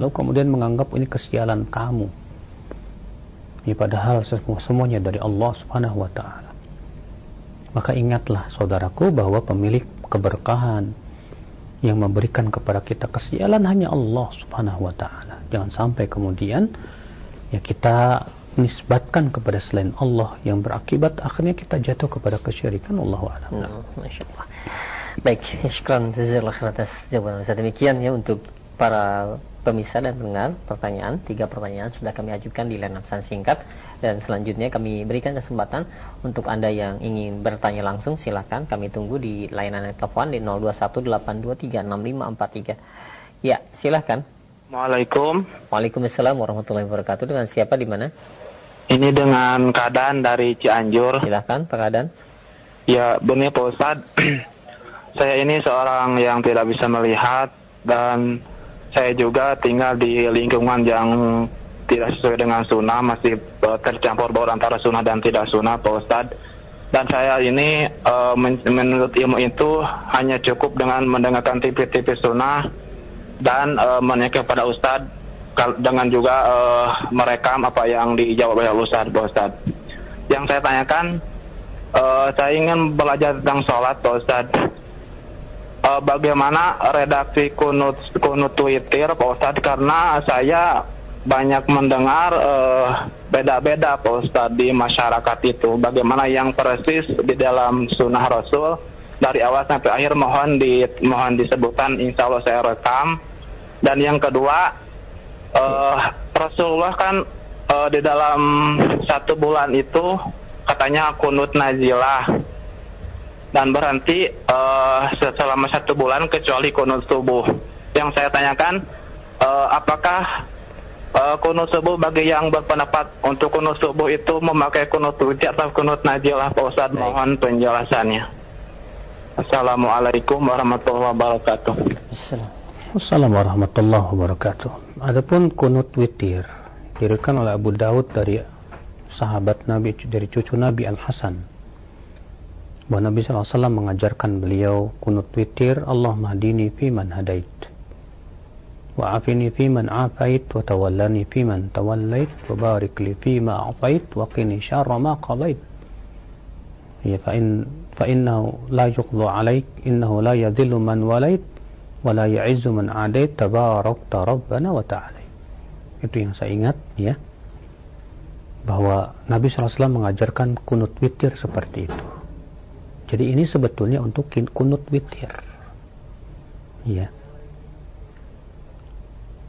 lalu kemudian menganggap ini kesialan kamu. Padahal semuanya dari Allah subhanahu wa ta'ala. Maka ingatlah saudaraku bahwa pemilik keberkahan yang memberikan kepada kita kesialan hanya Allah subhanahu wa ta'ala. Jangan sampai kemudian kita nisbatkan kepada selain Allah, yang berakibat akhirnya kita jatuh kepada kesyirikan. Allahu a'lam. Masya Allah. Baik, syukran jazakallahu atas jawaban Ustaz. Demikian untuk para pemirsa dan pendengar, tiga pertanyaan sudah kami ajukan di layanan pesan singkat, dan selanjutnya kami berikan kesempatan untuk Anda yang ingin bertanya langsung, silakan kami tunggu di layanan telepon di 0218236543. Ya, silakan. Assalamualaikum. Waalaikumsalam warahmatullahi wabarakatuh. Dengan siapa, di mana? Ini dengan Kadan dari Cianjur. Silakan Pak Kadan. Ya, benar Pak Ustadz. Saya ini seorang yang tidak bisa melihat, dan saya juga tinggal di lingkungan yang tidak sesuai dengan sunnah, masih tercampur baur antara sunnah dan tidak sunnah, Pak Ustadz. Dan saya ini menurut ilmu itu hanya cukup dengan mendengarkan TV-TV sunnah dan menanyakan kepada Ustadz, dengan juga merekam apa yang dijawab oleh Ustadz, Pak Ustadz. Yang saya tanyakan, saya ingin belajar tentang sholat, Pak Ustadz. Bagaimana redaksi kunut witir, Pak Ustadz, karena saya banyak mendengar beda-beda, Pak Ustadz, di masyarakat itu. Bagaimana yang persis di dalam sunnah Rasul dari awal sampai akhir, mohon disebutkan, insya Allah saya rekam. Dan yang kedua, Rasulullah kan di dalam 1 bulan itu katanya kunut nazilah, dan berhenti selama 1 bulan kecuali kunut subuh. Yang saya tanyakan, apakah kunut subuh, bagi yang berpendapat untuk kunut subuh itu memakai kunut witir atau kunut nazilah, Pak Ustadz? Mohon penjelasannya. Assalamualaikum warahmatullahi wabarakatuh. Assalamualaikum warahmatullahi wabarakatuh. Adapun kunut witir diriwayatkan oleh Abu Daud dari sahabat Nabi, dari cucu Nabi Al-Hasan, bahwa Nabi SAW mengajarkan beliau kunut witir, Allahumma hadini fiman hadait, wa afini fiman afait, wa tawallani fiman tawallait, wa barik li fima a'tait, wa qini syarra ma qadait. Ya, fa innahu la yuqdu alaik, innahu la yadhillu man walait, wa la ya'izzu man adait, tabarakta rabbana wa ta'ala. Itu yang saya ingat, ya, bahwa Nabi SAW mengajarkan kunut witir seperti itu. Jadi ini sebetulnya untuk kunut witir, ya.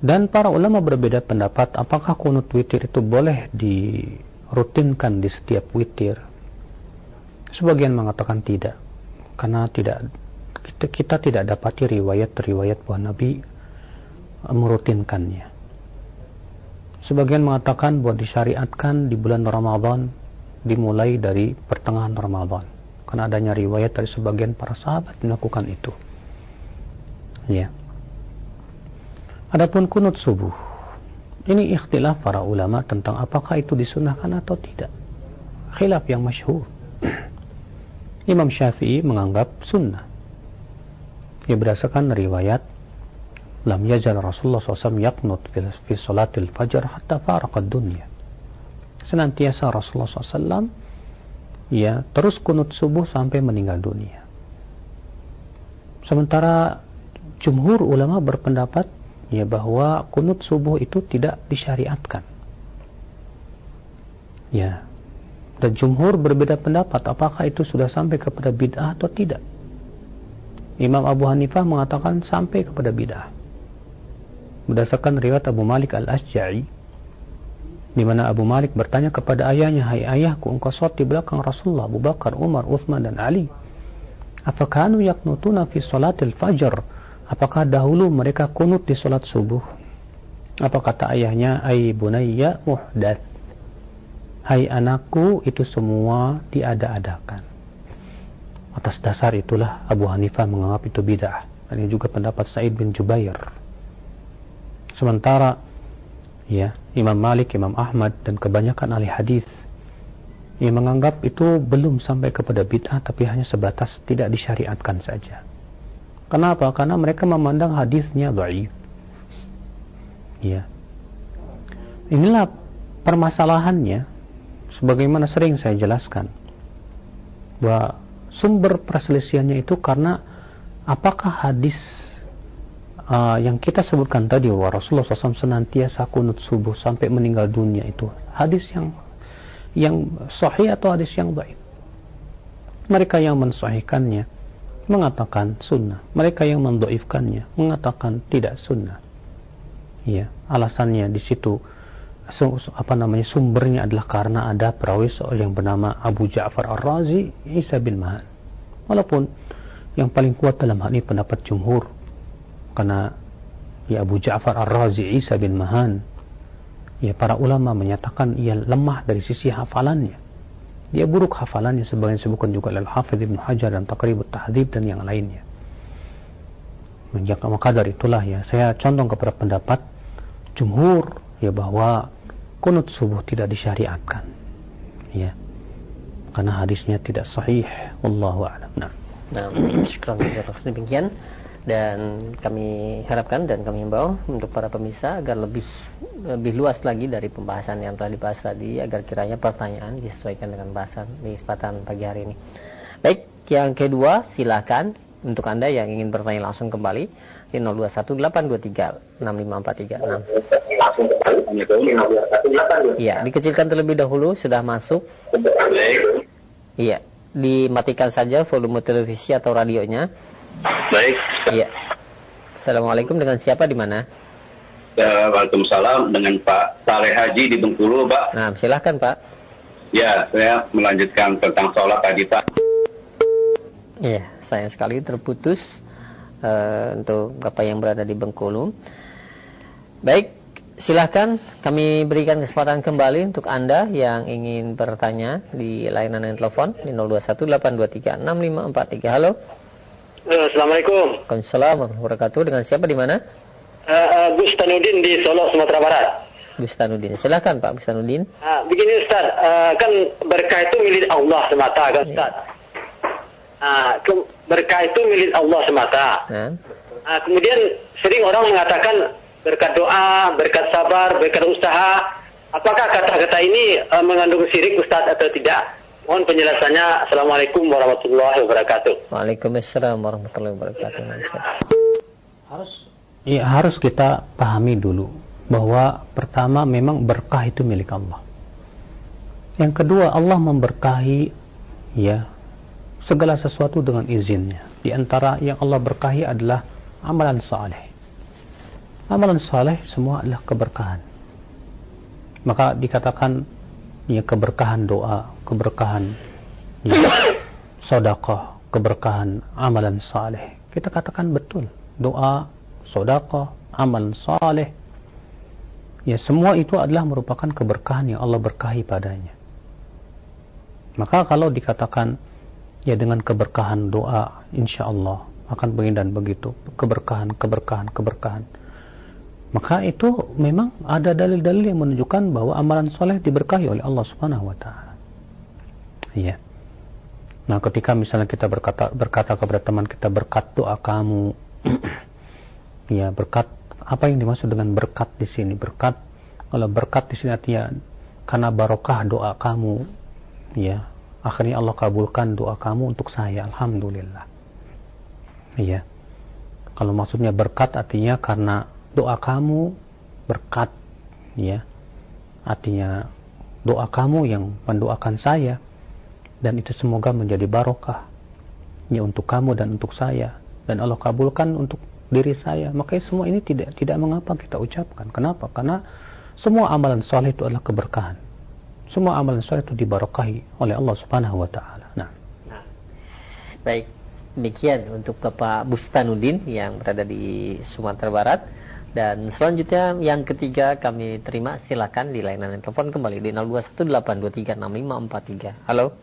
Dan para ulama berbeda pendapat apakah kunut witir itu boleh dirutinkan di setiap witir. Sebagian mengatakan tidak, karena kita tidak dapati riwayat bahwa Nabi merutinkannya. Sebagian mengatakan bahwa disyariatkan di bulan Ramadan, dimulai dari pertengahan Ramadan, karena adanya riwayat dari sebagian para sahabat melakukan itu. Ya. Adapun kunut subuh, ini ikhtilaf para ulama tentang apakah itu disunahkan atau tidak. Khilaf yang masyhur. Imam Syafi'i menganggap sunnah. Ia berdasarkan riwayat lam yazal Rasulullah SAW yaqnut fi salatil fajr hatta faraqad dunya. Senantiasa Rasulullah SAW ya terus kunut subuh sampai meninggal dunia. Sementara jumhur ulama berpendapat ya bahwa kunut subuh itu tidak disyariatkan. Ya. Dan jumhur berbeda pendapat apakah itu sudah sampai kepada bid'ah atau tidak. Imam Abu Hanifah mengatakan sampai kepada bid'ah. Berdasarkan riwayat Abu Malik Al-Ashja'i, di mana Abu Malik bertanya kepada ayahnya, "Hai ayahku, engkau sholat di belakang Rasulullah, Abu Bakar, Umar, Uthman dan Ali. Apakah yaqnutuna fi salatil fajr? Apakah dahulu mereka kunut di salat subuh?" Apa kata ayahnya? "Ai bunayya muhdats." Hai anakku, itu semua diada-adakan. Atas dasar itulah Abu Hanifah menganggap itu bid'ah. Ini juga pendapat Sa'id bin Jubair. Sementara ya Imam Malik, Imam Ahmad dan kebanyakan ahli hadis yang menganggap itu belum sampai kepada bid'ah, tapi hanya sebatas tidak disyariatkan saja. Kenapa? Karena mereka memandang hadisnya dhaif. Ya. Inilah permasalahannya. Sebagaimana sering saya jelaskan, bahwa sumber perselisihannya itu karena apakah hadis yang kita sebutkan tadi bahwa Rasulullah SAW senantiasa kunut subuh sampai meninggal dunia itu hadis yang sahih atau hadis yang dhaif. Mereka yang mensahihkannya mengatakan sunnah, mereka yang mendhaifkannya mengatakan tidak sunnah. Ya, alasannya di situ sumbernya adalah karena ada perawi yang bernama Abu Ja'far Ar-Razi Isa bin Mahan. Walaupun yang paling kuat dalam hal ini pendapat jumhur, karena ya Abu Ja'far Ar-Razi Isa bin Mahan, ya para ulama menyatakan ia lemah dari sisi hafalannya. Dia buruk hafalannya, sebagian disebutkan juga oleh Al-Hafidz Ibnu Hajar dan Taqribut Tahdzib dan yang lainnya. Maka dari itulah ya saya condong kepada pendapat jumhur ya bahwa kunut subuh tidak disyariatkan, ya, karena hadisnya tidak sahih. Wallahu a'lam. Nah, syukran jazakallahu demikian, dan kami harapkan dan kami himbau untuk para pemirsa agar lebih luas lagi dari pembahasan yang telah dibahas tadi, agar kiranya pertanyaan disesuaikan dengan bahasan di kesempatan pagi hari ini. Baik, yang kedua silakan untuk Anda yang ingin bertanya langsung kembali di 0218236543. Iya, dikecilkan terlebih dahulu, sudah masuk. Iya, dimatikan saja volume televisi atau radionya. Baik. Iya. Assalamualaikum, dengan siapa di mana? Waalaikumsalam, dengan Pak Saleh Haji di Bengkulu, Pak. Nah, silahkan Pak. Ya, saya melanjutkan tentang sholat tadi, Pak. Iya, sayang sekali terputus untuk Bapak yang berada di Bengkulu. Baik, silahkan kami berikan kesempatan kembali untuk Anda yang ingin bertanya di layanan telepon di 0218236543. Halo. Assalamualaikum. Waalaikumsalam warahmatullahi wabarakatuh. Dengan siapa di mana? Bustanuddin di Solo, Sumatera Barat. Bustanuddin. Silakan Pak Bustanuddin. Begini Ustaz, kan berkah itu milik Allah semata kan Ustaz. Berkah itu milik Allah semata. Kemudian sering orang mengatakan berkat doa, berkat sabar, berkat usaha. Apakah kata-kata ini mengandung syirik Ustaz atau tidak? Mohon penjelasannya. Assalamualaikum warahmatullahi wabarakatuh. Waalaikumsalam warahmatullahi wabarakatuh. Harus kita pahami dulu bahwa pertama memang berkah itu milik Allah. Yang kedua, Allah memberkahi segala sesuatu dengan izinnya. Di antara yang Allah berkahi adalah amalan saleh. Amalan saleh semua adalah keberkahan. Maka dikatakan keberkahan doa, keberkahan sedekah, keberkahan amalan saleh. Kita katakan betul, doa, sedekah, amalan saleh, semua itu adalah merupakan keberkahan yang Allah berkahi padanya. Maka kalau dikatakan dengan keberkahan doa, insya Allah akan begini dan begitu, keberkahan, maka itu memang ada dalil-dalil yang menunjukkan bahwa amalan soleh diberkahi oleh Allah Subhanahu wa taala. Nah, ketika misalnya kita berkata kepada teman kita, berkat doa kamu, berkat, apa yang dimaksud dengan berkat di sini? Berkat, kalau berkat di sini artinya karena barokah doa kamu, akhirnya Allah kabulkan doa kamu untuk saya, alhamdulillah. Kalau maksudnya berkat artinya karena doa kamu berkat, artinya doa kamu yang mendoakan saya dan itu semoga menjadi barokah untuk kamu dan untuk saya, dan Allah kabulkan untuk diri saya, maka semua ini tidak mengapa kita ucapkan. Kenapa? Karena semua amalan soleh itu adalah keberkahan. Semua amalan soleh itu dibarokahi oleh Allah Subhanahu wa taala. Baik, demikian untuk Bapak Bustanuddin yang berada di Sumatera Barat. Dan selanjutnya yang ketiga kami terima, silakan di layanan telepon kembali di 0218236543. Halo.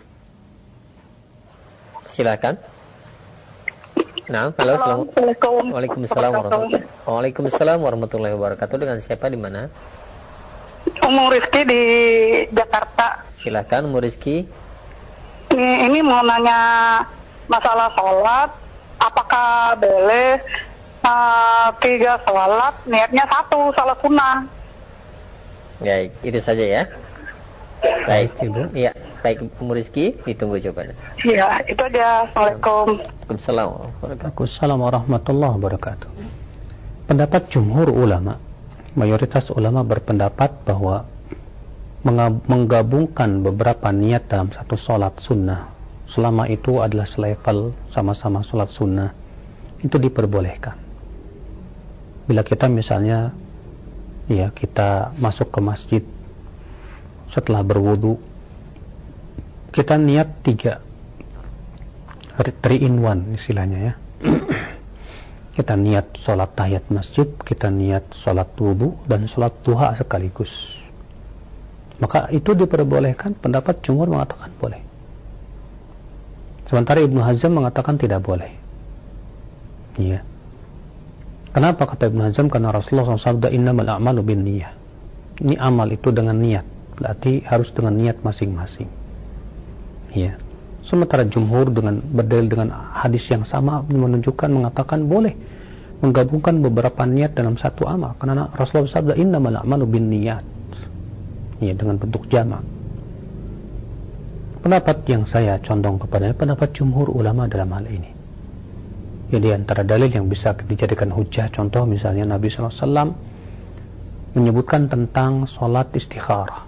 Silakan. Nah, halo, assalamualaikum. Waalaikumsalam warahmatullahi wabarakatuh. Dengan siapa di mana? Umur Rizky di Jakarta. Silakan Umur Rizky. Ini mau nanya masalah sholat, apakah boleh 3 sholat, niatnya 1 sholat sunnah? Baik, itu saja ya. Baik, Ibu. Iya, baik Umur Rizky, ditunggu jawabannya. Iya, itu aja. Assalamualaikum. Waalaikumsalam warahmatullahi wabarakatuh. Pendapat jumhur ulama, mayoritas ulama berpendapat bahwa menggabungkan beberapa niat dalam satu sholat sunnah, selama itu adalah selevel sama-sama sholat sunnah, itu diperbolehkan. Bila kita misalnya kita masuk ke masjid setelah berwudu, kita niat 3 in 1 istilahnya kita niat sholat tahiyat masjid, kita niat sholat wudu dan sholat duha sekaligus, maka itu diperbolehkan. Pendapat jumhur mengatakan boleh, sementara Ibnu Hazm mengatakan tidak boleh. Kenapa kata Ibnu Hazm? Karena Rasulullah SAW innamal a'malu binniyah. Ini amal itu dengan niat, berarti harus dengan niat masing-masing. Sementara jumhur dengan berdalil dengan hadis yang sama menunjukkan, mengatakan boleh menggabungkan beberapa niat dalam satu amal, karena Rasulullah SAW innamal a'malu binniyat, dengan bentuk jamak. Pendapat yang saya condong kepadanya pendapat jumhur ulama dalam hal ini. Di antara dalil yang bisa dijadikan hujah, contoh misalnya Nabi SAW menyebutkan tentang sholat istikharah.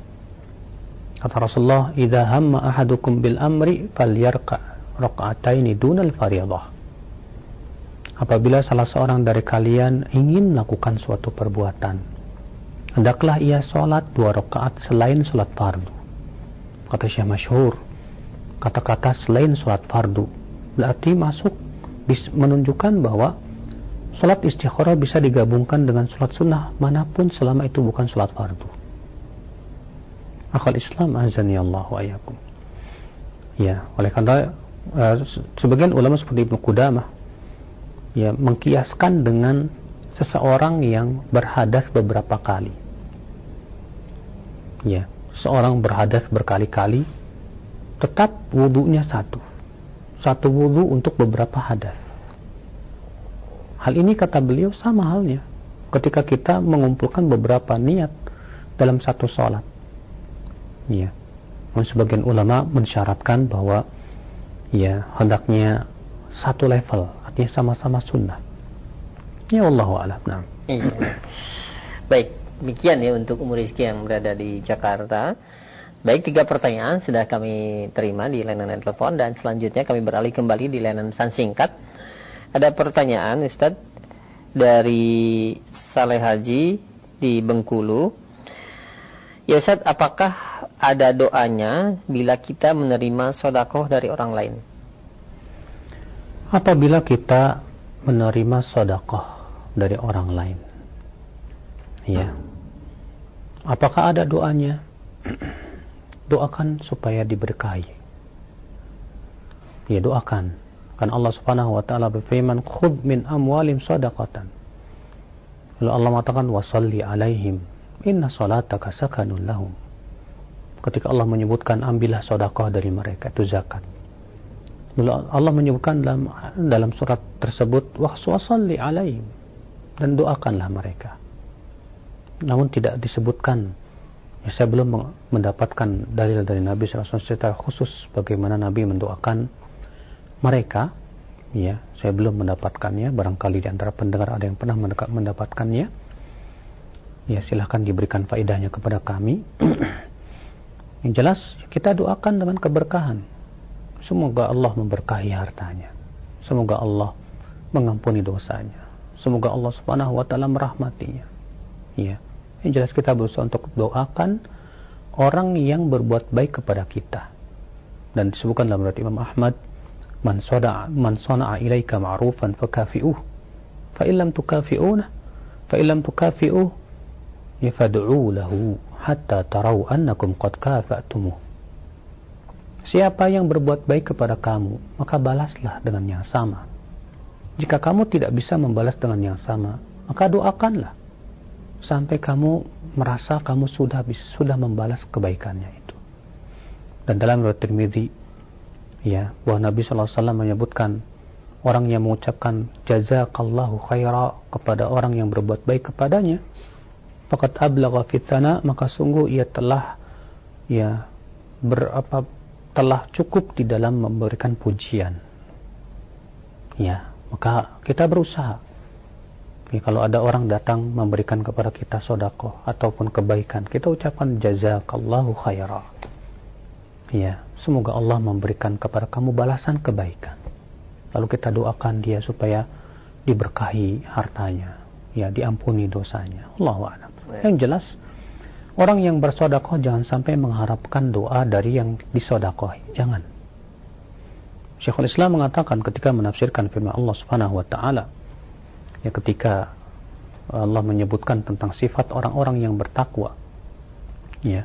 Kata Rasulullah, "Idza hamma ahadukum bil amri falyarka raka'ataini dunal fardhah." Apabila salah seorang dari kalian ingin melakukan suatu perbuatan, hendaklah ia sholat 2 rakaat selain sholat fardu. Kata Syekh Masyhur, kata-kata selain sholat fardu berarti menunjukkan bahwa sholat istikharah bisa digabungkan dengan sholat sunnah manapun selama itu bukan sholat fardu. Akhal Islam azani Allah wa iyyakum. Oleh karena sebagian ulama seperti Ibnu Qudamah ya mengkiaskan dengan seseorang yang berhadas beberapa kali. Ya, seorang berhadas berkali-kali, tetap wudunya satu wudu untuk beberapa hadas. Hal ini kata beliau sama halnya ketika kita mengumpulkan beberapa niat dalam satu sholat. Ya, sebagian ulama mensyaratkan bahwa ya hendaknya satu level, artinya sama-sama sunnah. Ya Allahu a'lam. Nah. Baik, demikian ya untuk Ummu Rizki yang berada di Jakarta. Baik, 3 pertanyaan sudah kami terima di layanan telepon, dan selanjutnya kami beralih kembali di layanan pesan singkat. Ada pertanyaan Ustadz dari Saleh Haji di Bengkulu. Ya Ustadz, apakah ada doanya bila kita menerima sedekah dari orang lain? Apabila kita menerima sedekah dari orang lain, ya, apakah ada doanya? Doakan supaya diberkahi. Ya, doakan. Kan Allah Subhanahu wa taala berfirman, "Khudh min amwalim shadaqatan." Lalu Allah mengatakan, "Wa shalli 'alaihim, inna salataka sakanun lahum." Ketika Allah menyebutkan ambillah sedekah dari mereka, itu zakat. Lalu Allah menyebutkan dalam surat tersebut, "Wa shalli 'alaihim," dan doakanlah mereka. Namun tidak disebutkan, ya, saya belum mendapatkan dalil dari Nabi SAW secara khusus bagaimana Nabi mendoakan mereka. Ya, saya belum mendapatkannya. Barangkali di antara pendengar ada yang pernah mendapatkannya. Ya, silahkan diberikan faedahnya kepada kami. Yang jelas kita doakan dengan keberkahan. Semoga Allah memberkahi hartanya. Semoga Allah mengampuni dosanya. Semoga Allah Subhanahu wa taala merahmatinya. Ya. Yang jelas kita berusaha untuk doakan orang yang berbuat baik kepada kita. Dan disebutkan dalam riwayat Imam Ahmad, man sana'a ilaika ma'rufan fakafi'uh, fa illam tukafi'uh yafad'u lahu hatta tarau annakum qad kafa'tumuh. Siapa yang berbuat baik kepada kamu, maka balaslah dengan yang sama. Jika kamu tidak bisa membalas dengan yang sama, maka doakanlah sampai kamu merasa kamu sudah membalas kebaikannya itu. Dan dalam riwayat Tirmidzi, ya, bahwa Nabi SAW menyebutkan orang yang mengucapkan jazakallahu khaira kepada orang yang berbuat baik kepadanya, faqad ablagha fi tsana, maka sungguh ia telah telah cukup di dalam memberikan pujian. Ya, maka kita berusaha. Ya, kalau ada orang datang memberikan kepada kita sedekah ataupun kebaikan, kita ucapkan jazakallahu khaira. Ya, semoga Allah memberikan kepada kamu balasan kebaikan. Lalu kita doakan dia supaya diberkahi hartanya, ya, diampuni dosanya. Allahu a'lam. Yang jelas, orang yang bersedekah jangan sampai mengharapkan doa dari yang disedekahi. Jangan. Syekhul Islam mengatakan ketika menafsirkan firman Allah Subhanahu wa taala, ya, ketika Allah menyebutkan tentang sifat orang-orang yang bertakwa, ya,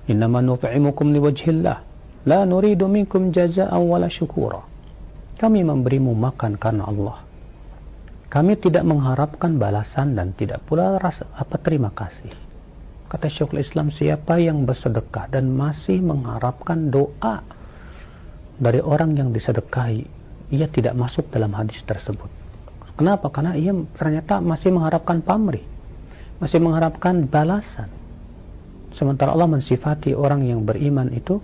innama nut'imukum liwajhillah la nuridu minkum jazaa'an wala syukura. Kami memberimu makan karena Allah. Kami tidak mengharapkan balasan dan tidak pula terima kasih. Kata Syekhul Islam, siapa yang bersedekah dan masih mengharapkan doa dari orang yang disedekahi, ia tidak masuk dalam hadis tersebut. Kenapa? Karena ia ternyata masih mengharapkan pamrih, masih mengharapkan balasan. Sementara Allah mensifati orang yang beriman itu,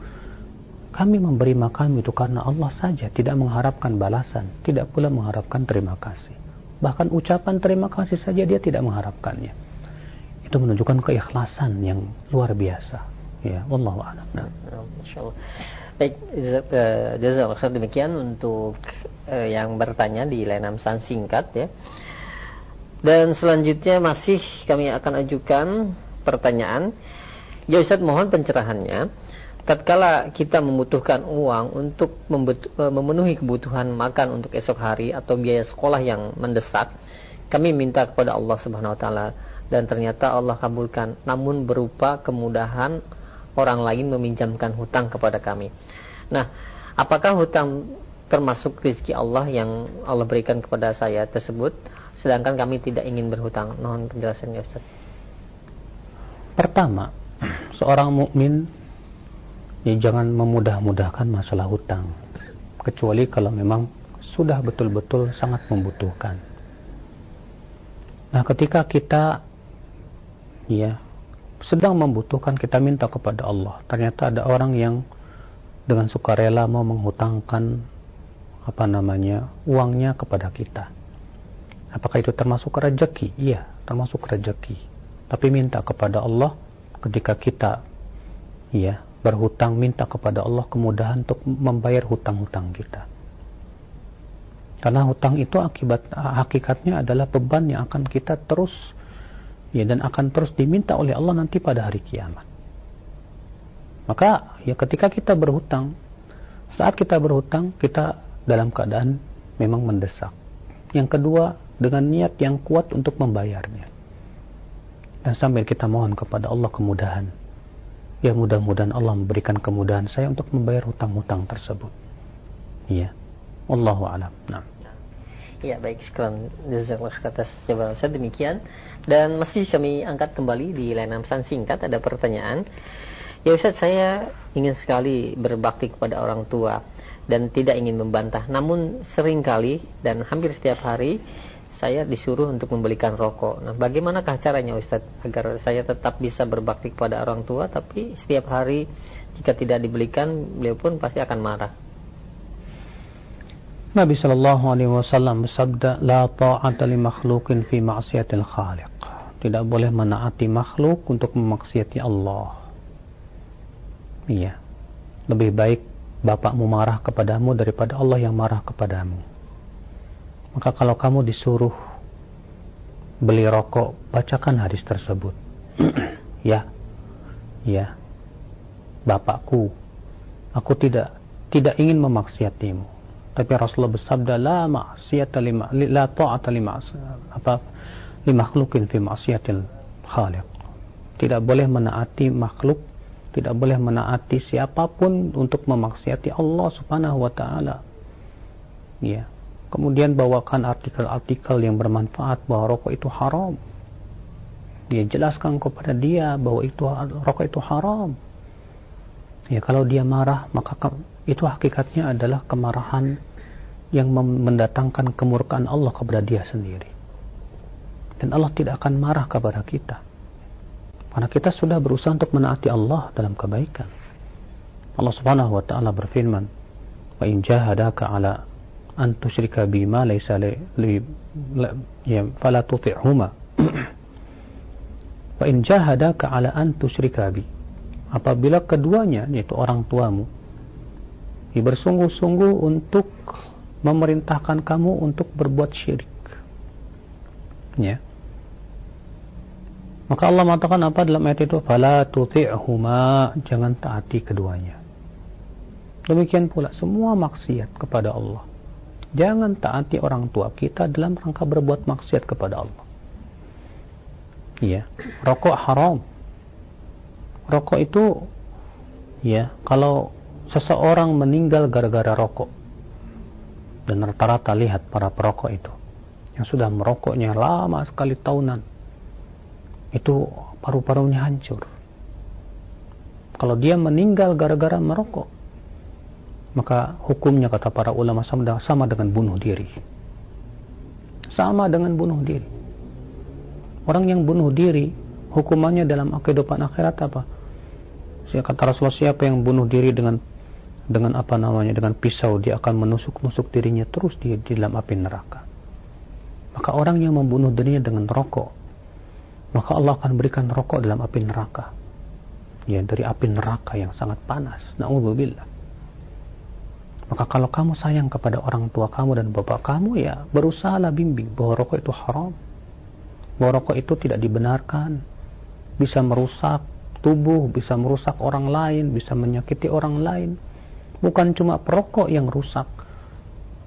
kami memberi makan itu karena Allah saja, tidak mengharapkan balasan, tidak pula mengharapkan terima kasih. Bahkan ucapan terima kasih saja dia tidak mengharapkannya. Itu menunjukkan keikhlasan yang luar biasa. Ya, wallahu a'lam. Nah, insyaallah. Baik, jazakallahu khair. Demikian untuk yang bertanya di layanan pesan singkat, ya. Dan selanjutnya masih kami akan ajukan pertanyaan. Ya Ustaz, mohon pencerahannya. Tatkala kita membutuhkan uang untuk memenuhi kebutuhan makan untuk esok hari atau biaya sekolah yang mendesak, kami minta kepada Allah Subhanahu wa taala dan ternyata Allah kabulkan, namun berupa kemudahan orang lain meminjamkan hutang kepada kami. Nah, apakah hutang termasuk rezeki Allah yang Allah berikan kepada saya tersebut, sedangkan kami tidak ingin berhutang. Mohon penjelasannya Ustaz. Pertama, seorang mukmin ya jangan memudah-mudahkan masalah hutang, kecuali kalau memang sudah betul-betul sangat membutuhkan. Nah, ketika kita ya sedang membutuhkan, kita minta kepada Allah. Ternyata ada orang yang dengan sukarela mau menghutangkan uangnya kepada kita. Apakah itu termasuk rezeki? Iya, termasuk rezeki. Tapi minta kepada Allah ketika kita ya berhutang, minta kepada Allah kemudahan untuk membayar hutang-hutang kita. Karena hutang itu hakikatnya adalah beban yang akan kita terus ya dan akan terus diminta oleh Allah nanti pada hari kiamat. Maka ya ketika kita berhutang, saat kita berhutang, kita dalam keadaan memang mendesak. Yang kedua, dengan niat yang kuat untuk membayarnya. Dan sambil kita mohon kepada Allah kemudahan. Ya mudah-mudahan Allah memberikan kemudahan saya untuk membayar hutang-hutang tersebut. Iya. Wallahu a'lam. Nah. Ya, baik, sekarang jazakallahu atas jawaban saya demikian. Dan masih kami angkat kembali di layanan pesan singkat, ada pertanyaan. Ya Ustaz, saya ingin sekali berbakti kepada orang tua dan tidak ingin membantah. Namun seringkali dan hampir setiap hari saya disuruh untuk membelikan rokok. Nah, bagaimanakah caranya Ustaz agar saya tetap bisa berbakti kepada orang tua, tapi setiap hari jika tidak dibelikan, beliau pun pasti akan marah. Nabi sallallahu alaihi wasallam bersabda, "La ta'ata li makhluqin fi ma'siyatil khaliq." Tidak boleh menaati makhluk untuk memaksiati Allah. Iya. Lebih baik bapakmu marah kepadamu daripada Allah yang marah kepadamu. Maka kalau kamu disuruh beli rokok, bacakan hadis tersebut. Ya. Bapakku, aku tidak ingin memaksiatimu. Tapi Rasulullah bersabda, la ta'ata li makhluqin fi ma'siyatil khaliq. Tidak boleh menaati makhluk, tidak boleh menaati siapapun untuk memaksiati Allah Subhanahu wa taala. Ya. Kemudian bawakan artikel-artikel yang bermanfaat bahwa rokok itu haram. Dia jelaskan kepada dia bahwa rokok itu haram. Ya, kalau dia marah, maka itu hakikatnya adalah kemarahan yang mendatangkan kemurkaan Allah kepada dia sendiri. Dan Allah tidak akan marah kepada kita. Karena kita sudah berusaha untuk menaati Allah dalam kebaikan. Allah Subhanahu wa taala berfirman, "Wa in jahadaka 'ala an tusyrika bima laysa fala tuti'huma." Wa in jahadaka 'ala an tusyrika bi. Apabila keduanya, yaitu orang tuamu, bersungguh-sungguh untuk memerintahkan kamu untuk berbuat syirik, ya, maka Allah mengatakan apa dalam ayat itu? Fala tuti'huma, jangan taati keduanya. Demikian pula semua maksiat kepada Allah, jangan taati orang tua kita dalam rangka berbuat maksiat kepada Allah. Ya, rokok haram. Rokok itu, ya, kalau seseorang meninggal gara-gara rokok, dan rata-rata lihat para perokok itu yang sudah merokoknya lama sekali tahunan, itu paru-parunya hancur. Kalau dia meninggal gara-gara merokok, maka hukumnya kata para ulama sama dengan bunuh diri. Sama dengan bunuh diri. Orang yang bunuh diri, hukumannya dalam kehidupan akhirat apa? Kata Rasulullah, siapa yang bunuh diri dengan pisau, dia akan menusuk-nusuk dirinya terus di dalam api neraka. Maka orang yang membunuh dirinya dengan rokok, maka Allah akan berikan rokok dalam api neraka. Ya, dari api neraka yang sangat panas. Na'udzubillah. Maka kalau kamu sayang kepada orang tua kamu dan bapak kamu, ya berusahalah bimbing bahwa rokok itu haram, bahwa rokok itu tidak dibenarkan, bisa merusak tubuh, bisa merusak orang lain, bisa menyakiti orang lain. Bukan cuma perokok yang rusak,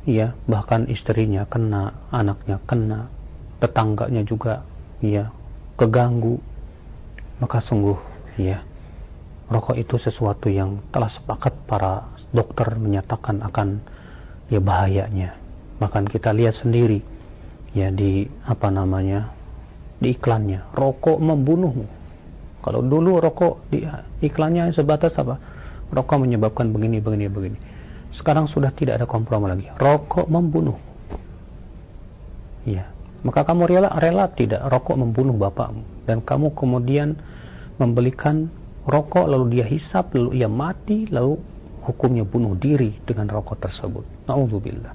ya, bahkan istrinya kena, anaknya kena, tetangganya juga, ya, keganggu. Maka sungguh, ya, rokok itu sesuatu yang telah sepakat para dokter menyatakan akan ya bahayanya. Bahkan kita lihat sendiri ya di di iklannya, rokok membunuhmu. Kalau dulu rokok di iklannya sebatas apa? Rokok menyebabkan begini. Sekarang sudah tidak ada kompromi lagi. Rokok membunuh. Ya, maka kamu rela tidak rokok membunuh bapakmu, dan kamu kemudian membelikan rokok, lalu dia hisap, lalu ia mati, lalu hukumnya bunuh diri dengan rokok tersebut. Na'udzubillah.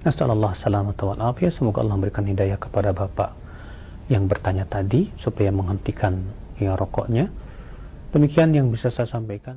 Nasallallahu salamata wal afiyah. Semoga Allah memberikan hidayah kepada bapak yang bertanya tadi supaya menghentikan rokoknya. Demikian yang bisa saya sampaikan.